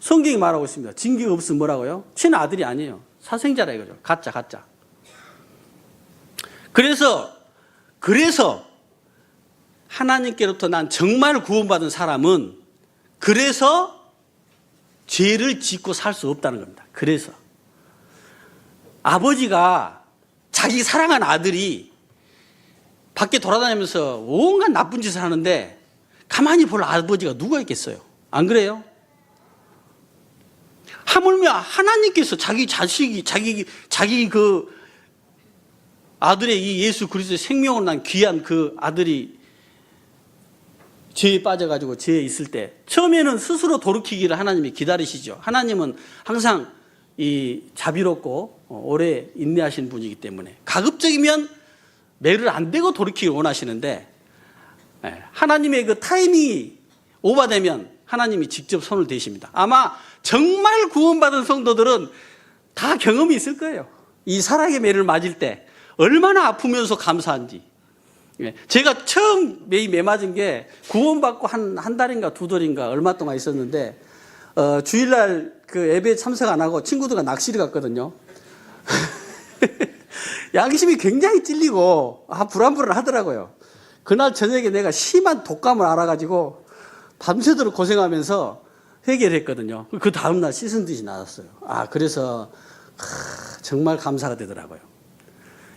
Speaker 1: 성경이 말하고 있습니다. 징계가 없으면 뭐라고요? 친아들이 아니에요. 사생자라 이거죠. 가짜. 그래서 하나님께로부터 난 정말 구원받은 사람은 그래서 죄를 짓고 살 수 없다는 겁니다. 그래서 아버지가 자기 사랑하는 아들이 밖에 돌아다니면서 온갖 나쁜 짓을 하는데 가만히 볼 아버지가 누가 있겠어요? 안 그래요? 하물며 하나님께서 자기 그 아들의 이 예수 그리스도의 생명으로 난 귀한 그 아들이 죄에 빠져가지고 죄에 있을 때 처음에는 스스로 돌이키기를 하나님이 기다리시죠. 하나님은 항상 이 자비롭고 오래 인내하시는 분이기 때문에 가급적이면 매를 안 대고 돌이키길 원하시는데 하나님의 그 타임이 오버되면 하나님이 직접 손을 대십니다. 아마 정말 구원받은 성도들은 다 경험이 있을 거예요. 이 사랑의 매를 맞을 때 얼마나 아프면서 감사한지. 제가 처음 매 맞은 게 구원받고 한 달인가 두 달인가 얼마 동안 있었는데 주일날 그 예배에 참석 안 하고 친구들과 낚시를 갔거든요. 양심이 굉장히 찔리고 불안불안하더라고요. 그날 저녁에 내가 심한 독감을 알아가지고 밤새도록 고생하면서 회개를 했거든요. 그 다음날 씻은 듯이 나았어요. 그래서 정말 감사가 되더라고요.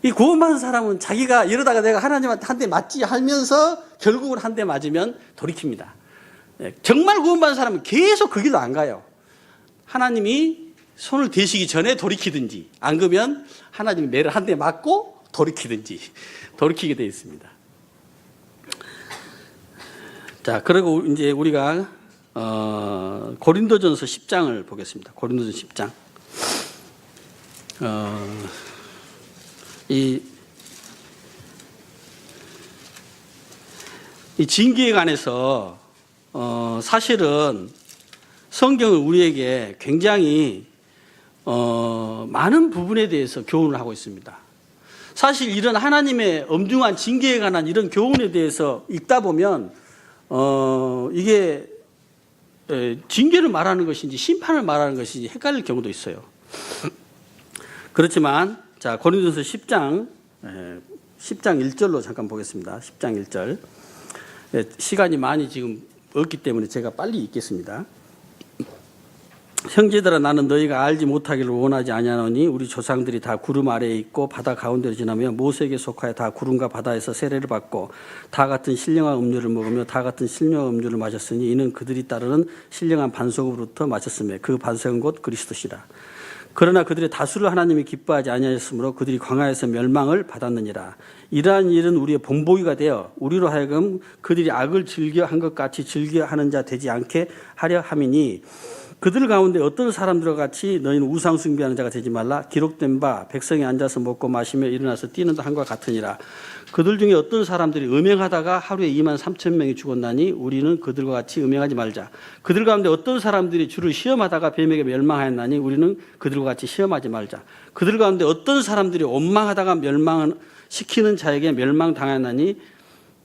Speaker 1: 이 구원받은 사람은 자기가 이러다가 내가 하나님한테 한 대 맞지 하면서 결국은 한 대 맞으면 돌이킵니다. 정말 구원받은 사람은 계속 그 길로 안 가요. 하나님이 손을 대시기 전에 돌이키든지 안 그러면 하나님이 매를 한 대 맞고 돌이키든지 돌이키게 되어 있습니다. 자, 그리고 이제 우리가 고린도전서 10장을 보겠습니다. 고린도전서 10장. 이 징계에 관해서 사실은 성경은 우리에게 굉장히 많은 부분에 대해서 교훈을 하고 있습니다. 사실 이런 하나님의 엄중한 징계에 관한 이런 교훈에 대해서 읽다 보면 이게 징계를 말하는 것인지 심판을 말하는 것인지 헷갈릴 경우도 있어요. 그렇지만 자, 고린도서 10장 1절로 잠깐 보겠습니다. 10장 1절. 시간이 많이 지금 없기 때문에 제가 빨리 읽겠습니다. 형제들아, 나는 너희가 알지 못하기를 원하지 아니하노니 우리 조상들이 다 구름 아래에 있고 바다 가운데로 지나며 모세에게 속하여 다 구름과 바다에서 세례를 받고 다 같은 신령한 음료를 먹으며 다 같은 신령한 음료를 마셨으니 이는 그들이 따르는 신령한 반석으로부터 마셨으며 그 반석은 곧 그리스도시라. 그러나 그들의 다수를 하나님이 기뻐하지 아니하였으므로 그들이 광야에서 멸망을 받았느니라. 이러한 일은 우리의 본보기가 되어 우리로 하여금 그들이 악을 즐겨한 것 같이 즐겨하는 자 되지 않게 하려 함이니 그들 가운데 어떤 사람들과 같이 너희는 우상 숭배하는 자가 되지 말라. 기록된 바 백성이 앉아서 먹고 마시며 일어나서 뛰는 한과 같으니라. 그들 중에 어떤 사람들이 음행하다가 하루에 23,000명이 죽었나니 우리는 그들과 같이 음행하지 말자. 그들 가운데 어떤 사람들이 주를 시험하다가 뱀에게 멸망하였나니 우리는 그들과 같이 시험하지 말자. 그들 가운데 어떤 사람들이 원망하다가 멸망시키는 자에게 멸망당하였나니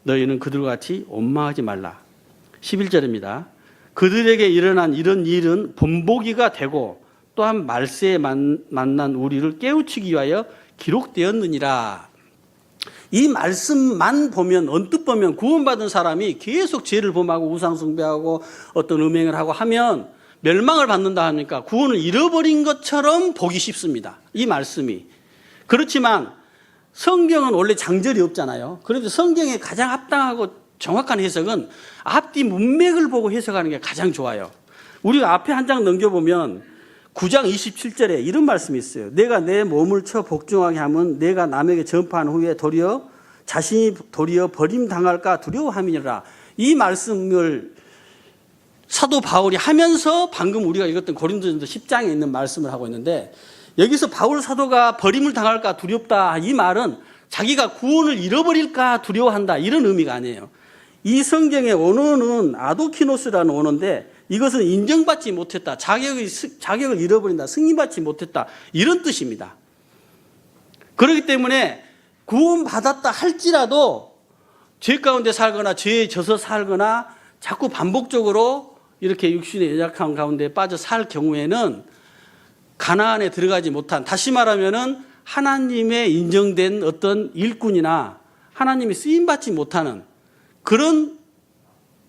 Speaker 1: 너희는 그들과 같이 원망하지 말라. 11절입니다. 그들에게 일어난 이런 일은 본보기가 되고 또한 말세에 만난 우리를 깨우치기 위하여 기록되었느니라. 이 말씀만 보면 언뜻 보면 구원받은 사람이 계속 죄를 범하고 우상 숭배하고 어떤 음행을 하고 하면 멸망을 받는다 하니까 구원을 잃어버린 것처럼 보기 쉽습니다. 이 말씀이. 그렇지만 성경은 원래 장절이 없잖아요. 그런데 성경에 가장 합당하고 정확한 해석은 앞뒤 문맥을 보고 해석하는 게 가장 좋아요. 우리가 앞에 한 장 넘겨보면 9장 27절에 이런 말씀이 있어요. 내가 내 몸을 쳐 복종하게 하면 내가 남에게 전파한 후에 자신이 도리어 버림당할까 두려워함이니라. 이 말씀을 사도 바울이 하면서 방금 우리가 읽었던 고린도전서 10장에 있는 말씀을 하고 있는데 여기서 바울 사도가 버림을 당할까 두렵다 이 말은 자기가 구원을 잃어버릴까 두려워한다 이런 의미가 아니에요. 이 성경의 원어는 아도키노스라는 원어인데 이것은 인정받지 못했다. 자격을 잃어버린다. 승인받지 못했다. 이런 뜻입니다. 그렇기 때문에 구원받았다 할지라도 죄 가운데 살거나 죄에 져서 살거나 자꾸 반복적으로 이렇게 육신의 연약함 가운데 빠져 살 경우에는 가나안에 들어가지 못한, 다시 말하면은 하나님의 인정된 어떤 일꾼이나 하나님이 쓰임받지 못하는 그런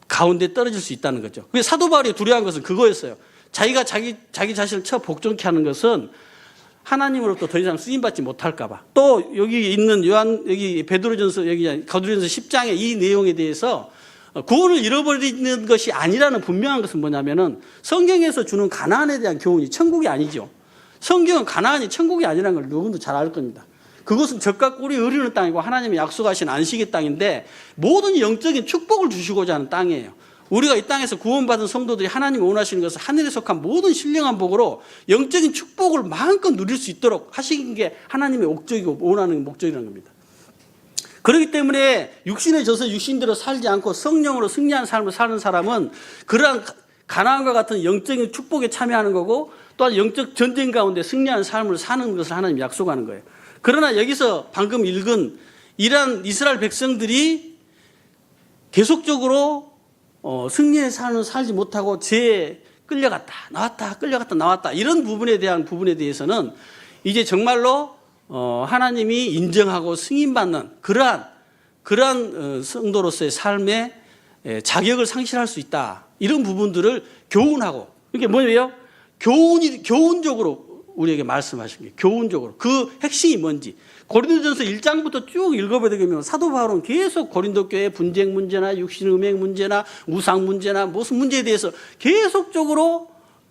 Speaker 1: 가운데 떨어질 수 있다는 거죠. 그래서 사도 바울이 두려워한 것은 그거였어요. 자기가 자기 자신을 처 복종케 하는 것은 하나님으로부터 더 이상 쓰임받지 못할까 봐. 또 여기 있는 여기 베드로전서, 여기 고린도전서 10장의 이 내용에 대해서 구원을 잃어버리는 것이 아니라는 분명한 것은 뭐냐면은 성경에서 주는 가나안에 대한 교훈이 천국이 아니죠. 성경은 가나안이 천국이 아니라는 걸 누구도 잘 알 겁니다. 그것은 젖과 꿀이 흐르는 땅이고 하나님이 약속하신 안식의 땅인데 모든 영적인 축복을 주시고자 하는 땅이에요. 우리가 이 땅에서 구원받은 성도들이 하나님이 원하시는 것은 하늘에 속한 모든 신령한 복으로 영적인 축복을 마음껏 누릴 수 있도록 하시는 게 하나님의 목적이고 원하는 목적이라는 겁니다. 그렇기 때문에 육신에 져서 육신대로 살지 않고 성령으로 승리하는 삶을 사는 사람은 그러한 가나안과 같은 영적인 축복에 참여하는 거고, 또한 영적 전쟁 가운데 승리하는 삶을 사는 것을 하나님이 약속하는 거예요. 그러나 여기서 방금 읽은 이러한 이스라엘 백성들이 계속적으로 승리의 삶을 살지 못하고 죄에 끌려갔다 나왔다 끌려갔다 나왔다, 이런 부분에 대해서는 이제 정말로 하나님이 인정하고 승인받는 그러한 성도로서의 삶에 자격을 상실할 수 있다, 이런 부분들을 교훈하고, 이게 뭐예요? 교훈적으로 우리에게 말씀하신 게, 교훈적으로 그 핵심이 뭔지 고린도전서 1장부터 쭉 읽어보게 되면 사도 바울은 계속 고린도 교회 분쟁 문제나 육신 음행 문제나 우상 문제나 무슨 문제에 대해서 계속적으로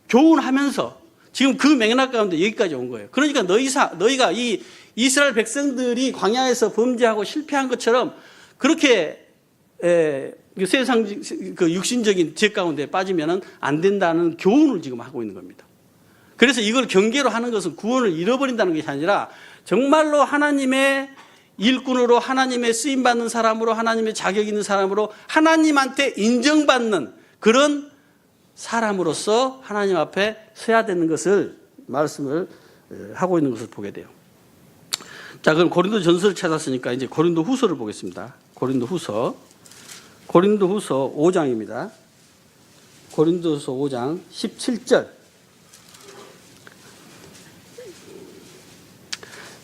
Speaker 1: 교훈하면서 지금 그 맥락 가운데 여기까지 온 거예요. 그러니까 너희가 이 이스라엘 백성들이 광야에서 범죄하고 실패한 것처럼 그렇게 세상 그 육신적인 죄 가운데 빠지면 안 된다는 교훈을 지금 하고 있는 겁니다. 그래서 이걸 경계로 하는 것은 구원을 잃어버린다는 것이 아니라 정말로 하나님의 일꾼으로, 하나님의 쓰임받는 사람으로, 하나님의 자격 있는 사람으로 하나님한테 인정받는 그런 사람으로서 하나님 앞에 서야 되는 것을 말씀을 하고 있는 것을 보게 돼요. 자, 그럼 고린도 전서를 찾았으니까 이제 고린도 후서를 보겠습니다. 고린도 후서 5장입니다. 고린도서 5장 17절.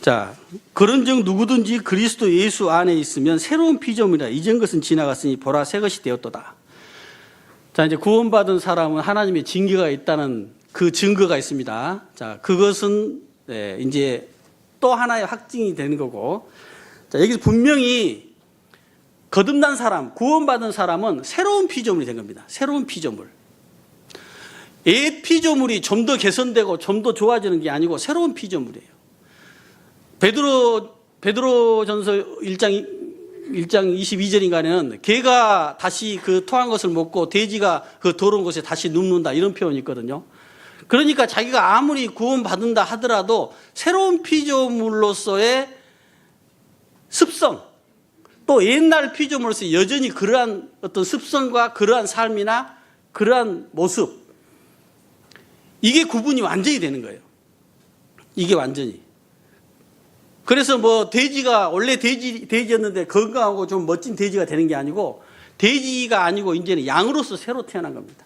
Speaker 1: 자, 그런즉 누구든지 그리스도 예수 안에 있으면 새로운 피조물이라, 이전 것은 지나갔으니 보라 새 것이 되었도다. 자, 이제 구원받은 사람은 하나님의 징계가 있다는 그 증거가 있습니다. 자, 그것은 이제 또 하나의 확증이 되는 거고, 자, 여기서 분명히 거듭난 사람, 구원받은 사람은 새로운 피조물이 된 겁니다. 새로운 피조물. 옛 피조물이 좀 더 개선되고 좀 더 좋아지는 게 아니고 새로운 피조물이에요. 베드로전서 1장 22절인가에는 개가 다시 그 토한 것을 먹고 돼지가 그 더러운 곳에 다시 눕는다, 이런 표현이 있거든요. 그러니까 자기가 아무리 구원받는다 하더라도 새로운 피조물로서의 습성, 또 옛날 피조물로서 여전히 그러한 어떤 습성과 그러한 삶이나 그러한 모습, 이게 구분이 완전히 되는 거예요. 이게 완전히. 그래서 뭐 돼지가 원래 돼지였는데 건강하고 좀 멋진 돼지가 되는 게 아니고, 돼지가 아니고 이제는 양으로서 새로 태어난 겁니다.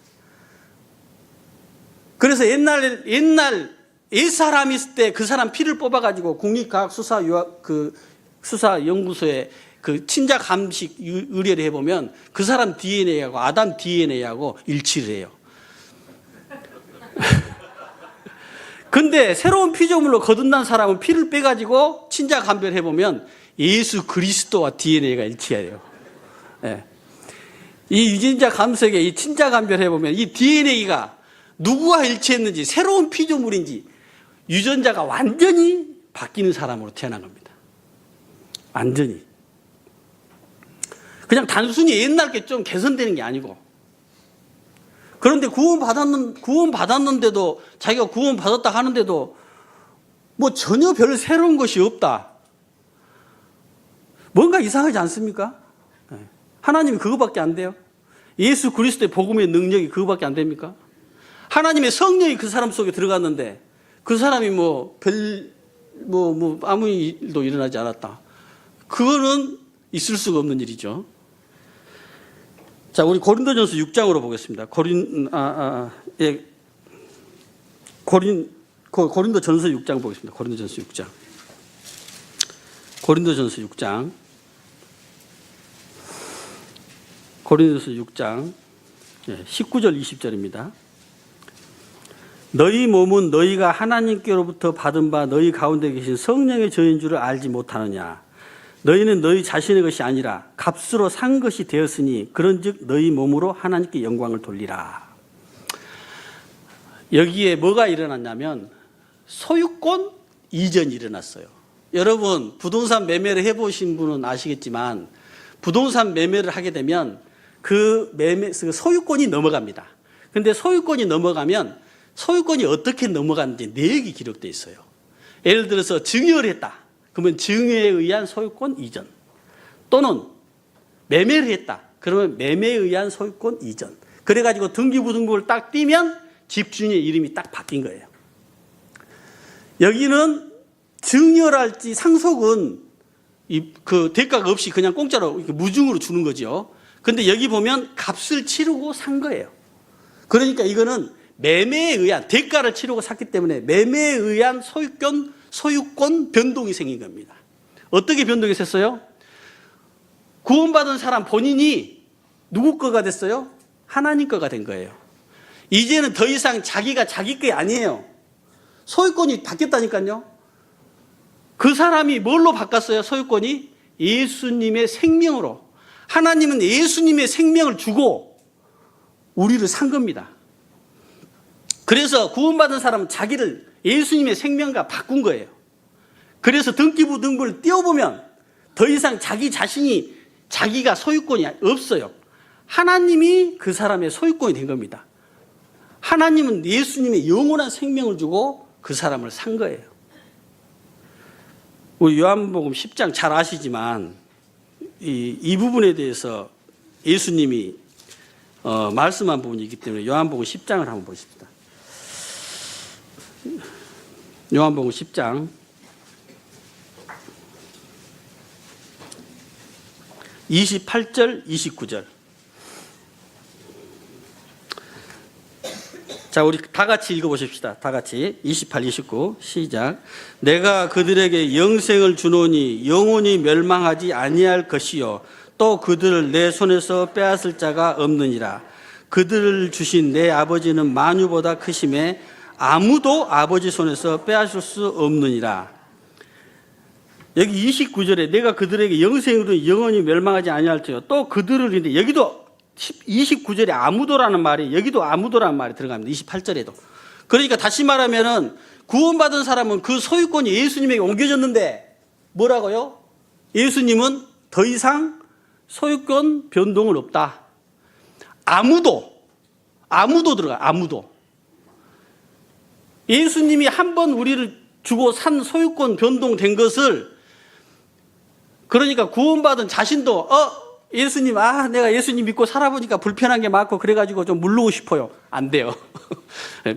Speaker 1: 그래서 옛날 옛 사람이 있을 때 그 사람 피를 뽑아가지고 국립과학수사연구소에 그 친자 감식 의뢰를 해보면 그 사람 DNA하고 아담 DNA하고 일치를 해요. 근데 새로운 피조물로 거듭난 사람은 피를 빼가지고 친자 감별해보면 예수 그리스도와 DNA가 일치해요. 네. 이 유전자 감석에 이 친자 감별해보면 이 DNA가 누구와 일치했는지, 새로운 피조물인지 유전자가 완전히 바뀌는 사람으로 태어난 겁니다. 완전히. 그냥 단순히 옛날 게 좀 개선되는 게 아니고. 그런데 구원받았는데도, 자기가 구원받았다 하는데도 뭐 전혀 별 새로운 것이 없다. 뭔가 이상하지 않습니까? 하나님이 그거밖에 안 돼요? 예수 그리스도의 복음의 능력이 그거밖에 안 됩니까? 하나님의 성령이 그 사람 속에 들어갔는데 그 사람이 아무 일도 일어나지 않았다. 그거는 있을 수가 없는 일이죠. 자, 우리 고린도전서 6장으로 보겠습니다. 고린도전서 6장 보겠습니다. 고린도전서 6장. 고린도전서 6장. 고린도전서 6장 19절 20절입니다. 너희 몸은 너희가 하나님께로부터 받은 바 너희 가운데 계신 성령의 저인 줄을 알지 못하느냐. 너희는 너희 자신의 것이 아니라 값으로 산 것이 되었으니 그런즉 너희 몸으로 하나님께 영광을 돌리라. 여기에 뭐가 일어났냐면 소유권 이전이 일어났어요. 여러분 부동산 매매를 해보신 분은 아시겠지만 부동산 매매를 하게 되면 그 소유권이 넘어갑니다. 그런데 소유권이 넘어가면 소유권이 어떻게 넘어갔는지 내역이 기록되어 있어요. 예를 들어서 증여를 했다. 그러면 증여에 의한 소유권 이전. 또는 매매를 했다. 그러면 매매에 의한 소유권 이전. 그래가지고 등기부등본을 딱 띄면 집주인의 이름이 딱 바뀐 거예요. 여기는 증여랄지 상속은 그 대가가 없이 그냥 공짜로 무증으로 주는 거죠. 근데 여기 보면 값을 치르고 산 거예요. 그러니까 이거는 매매에 의한 대가를 치르고 샀기 때문에 매매에 의한 소유권 변동이 생긴 겁니다. 어떻게 변동이 됐어요? 구원받은 사람 본인이 누구 거가 됐어요? 하나님 거가 된 거예요. 이제는 더 이상 자기가 자기 게 아니에요. 소유권이 바뀌었다니까요. 그 사람이 뭘로 바꿨어요? 소유권이 예수님의 생명으로. 하나님은 예수님의 생명을 주고 우리를 산 겁니다. 그래서 구원받은 사람은 자기를 예수님의 생명과 바꾼 거예요. 그래서 등기부등본을 띄워보면 더 이상 자기 자신이 자기가 소유권이 없어요. 하나님이 그 사람의 소유권이 된 겁니다. 하나님은 예수님의 영원한 생명을 주고 그 사람을 산 거예요. 우리 요한복음 10장 잘 아시지만 이 부분에 대해서 예수님이 말씀한 부분이 있기 때문에 요한복음 10장을 한번 보십시다. 요한복음 10장 28절 29절. 자, 우리 다 같이 읽어보십시다. 다 같이 28, 29 시작. 내가 그들에게 영생을 주노니 영원히 멸망하지 아니할 것이요 또 그들을 내 손에서 빼앗을 자가 없느니라. 그들을 주신 내 아버지는 만유보다 크심에 아무도 아버지 손에서 빼앗을 수 없느니라. 여기 29절에 내가 그들에게 영생으로 영원히 멸망하지 아니할지요 또 그들을, 근데 여기도 29절에 아무도라는 말이, 여기도 아무도라는 말이 들어갑니다. 28절에도. 그러니까 다시 말하면은 구원받은 사람은 그 소유권이 예수님에게 옮겨졌는데 뭐라고요? 예수님은 더 이상 소유권 변동은 없다. 아무도 들어가. 아무도. 예수님이 한 번 우리를 주고 산 소유권 변동된 것을, 그러니까 구원받은 자신도 예수님, 내가 예수님 믿고 살아보니까 불편한 게 많고 그래가지고 좀 물르고 싶어요. 안 돼요.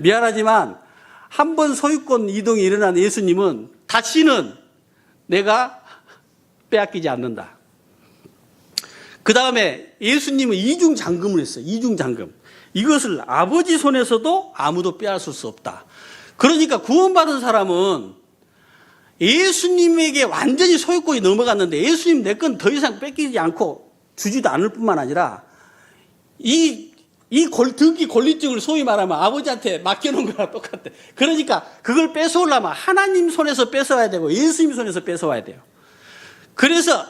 Speaker 1: 미안하지만 한 번 소유권 이동이 일어난 예수님은 다시는 내가 빼앗기지 않는다. 그 다음에 예수님은 이중장금을 했어요. 이중장금. 이것을 아버지 손에서도 아무도 빼앗을 수 없다. 그러니까 구원받은 사람은 예수님에게 완전히 소유권이 넘어갔는데 예수님 내 건 더 이상 뺏기지 않고 주지도 않을 뿐만 아니라 등기 권리증을 소위 말하면 아버지한테 맡겨놓은 거랑 똑같아. 그러니까 그걸 뺏어오려면 하나님 손에서 뺏어와야 되고 예수님 손에서 뺏어와야 돼요. 그래서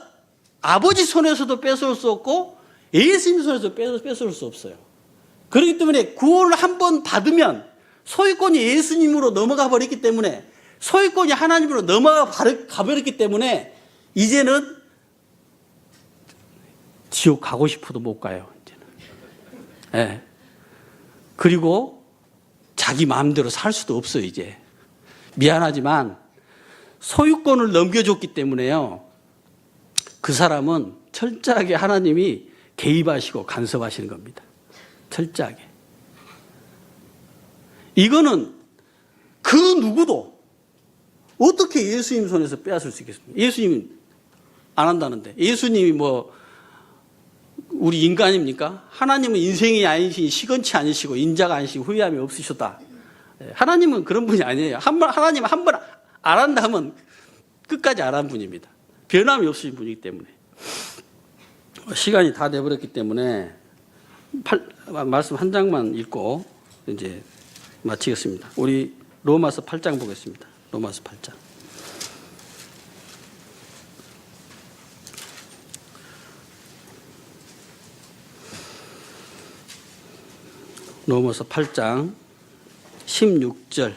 Speaker 1: 아버지 손에서도 뺏어올 수 없고 예수님 손에서 뺏어올 수 없어요. 그렇기 때문에 구원을 한 번 받으면 소유권이 예수님으로 넘어가 버렸기 때문에, 소유권이 하나님으로 넘어가 버렸기 때문에 이제는 지옥 가고 싶어도 못 가요. 이제는. 네. 그리고 자기 마음대로 살 수도 없어요. 이제 미안하지만 소유권을 넘겨줬기 때문에요, 그 사람은 철저하게 하나님이 개입하시고 간섭하시는 겁니다. 철저하게. 이거는 그 누구도 어떻게 예수님 손에서 빼앗을 수 있겠습니까? 예수님은 안 한다는데. 예수님이 우리 인간입니까? 하나님은 인생이 아니시니 시건치 아니시고 인자가 아니시고 후회함이 없으셨다. 하나님은 그런 분이 아니에요. 하나님은 한 번 알았다 하면 끝까지 알았는 분입니다. 변함이 없으신 분이기 때문에. 시간이 다 돼버렸기 때문에 말씀 한 장만 읽고 이제 마치겠습니다. 우리 로마서 8장 보겠습니다. 로마서 8장. 로마서 8장 16절.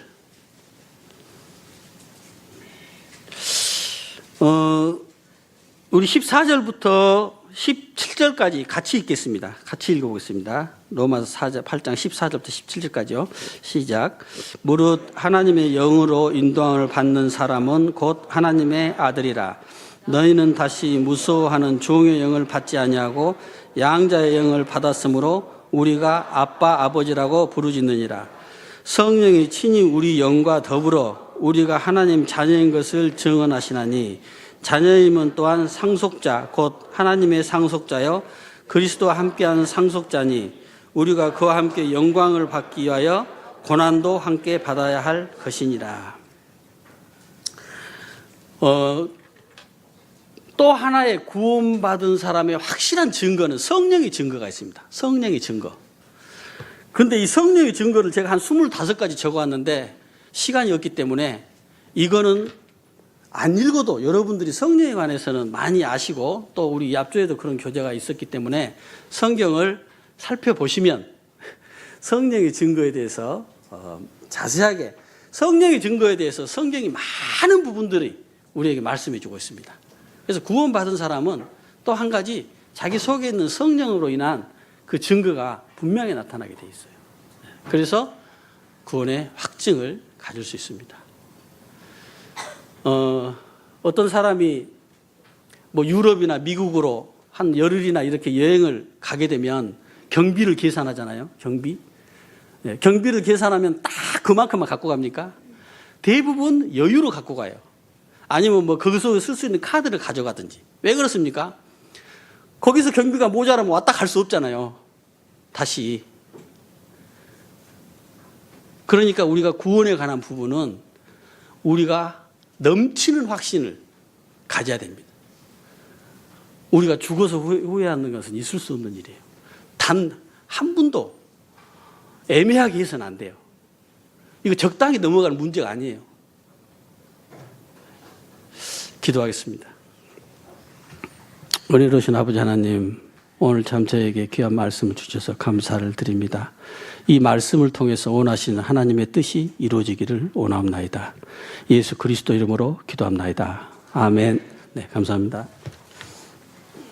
Speaker 1: 우리 14절부터 17절까지 같이 읽겠습니다. 같이 읽어보겠습니다. 로마서 8장 14절부터 17절까지요. 시작. 무릇 하나님의 영으로 인도함을 받는 사람은 곧 하나님의 아들이라. 너희는 다시 무서워하는 종의 영을 받지 아니하고 양자의 영을 받았으므로 우리가 아빠 아버지라고 부르짖느니라. 성령이 친히 우리 영과 더불어 우리가 하나님 자녀인 것을 증언하시나니 자녀임은 또한 상속자 곧 하나님의 상속자여 그리스도와 함께하는 상속자니 우리가 그와 함께 영광을 받기 위하여 고난도 함께 받아야 할 것이니라. 또 하나의 구원받은 사람의 확실한 증거는 성령의 증거가 있습니다. 성령의 증거. 그런데 이 성령의 증거를 제가 한 25가지 적어왔는데 시간이 없기 때문에 이거는 안 읽어도 여러분들이 성령에 관해서는 많이 아시고 또 우리 앞조에도 그런 교재가 있었기 때문에 성경을 살펴보시면 성령의 증거에 대해서 자세하게 성령의 증거에 대해서 성경이 많은 부분들이 우리에게 말씀해 주고 있습니다. 그래서 구원받은 사람은 또 한 가지 자기 속에 있는 성령으로 인한 그 증거가 분명히 나타나게 돼 있어요. 그래서 구원의 확증을 가질 수 있습니다. 어떤 사람이 뭐 유럽이나 미국으로 한 열흘이나 이렇게 여행을 가게 되면 경비를 계산하잖아요. 경비를 계산하면 딱 그만큼만 갖고 갑니까? 대부분 여유로 갖고 가요. 아니면 뭐 거기서 쓸 수 있는 카드를 가져가든지. 왜 그렇습니까? 거기서 경비가 모자라면 왔다 갈 수 없잖아요. 다시. 그러니까 우리가 구원에 관한 부분은 우리가 넘치는 확신을 가져야 됩니다. 우리가 죽어서 후회하는 것은 있을 수 없는 일이에요. 단 한 분도 애매하게 해서는 안 돼요. 이거 적당히 넘어가는 문제가 아니에요. 기도하겠습니다. 은혜로우신 아버지 하나님, 오늘 참 저에게 귀한 말씀을 주셔서 감사를 드립니다. 이 말씀을 통해서 원하시는 하나님의 뜻이 이루어지기를 원하옵나이다. 예수 그리스도 이름으로 기도합나이다. 아멘. 네, 감사합니다.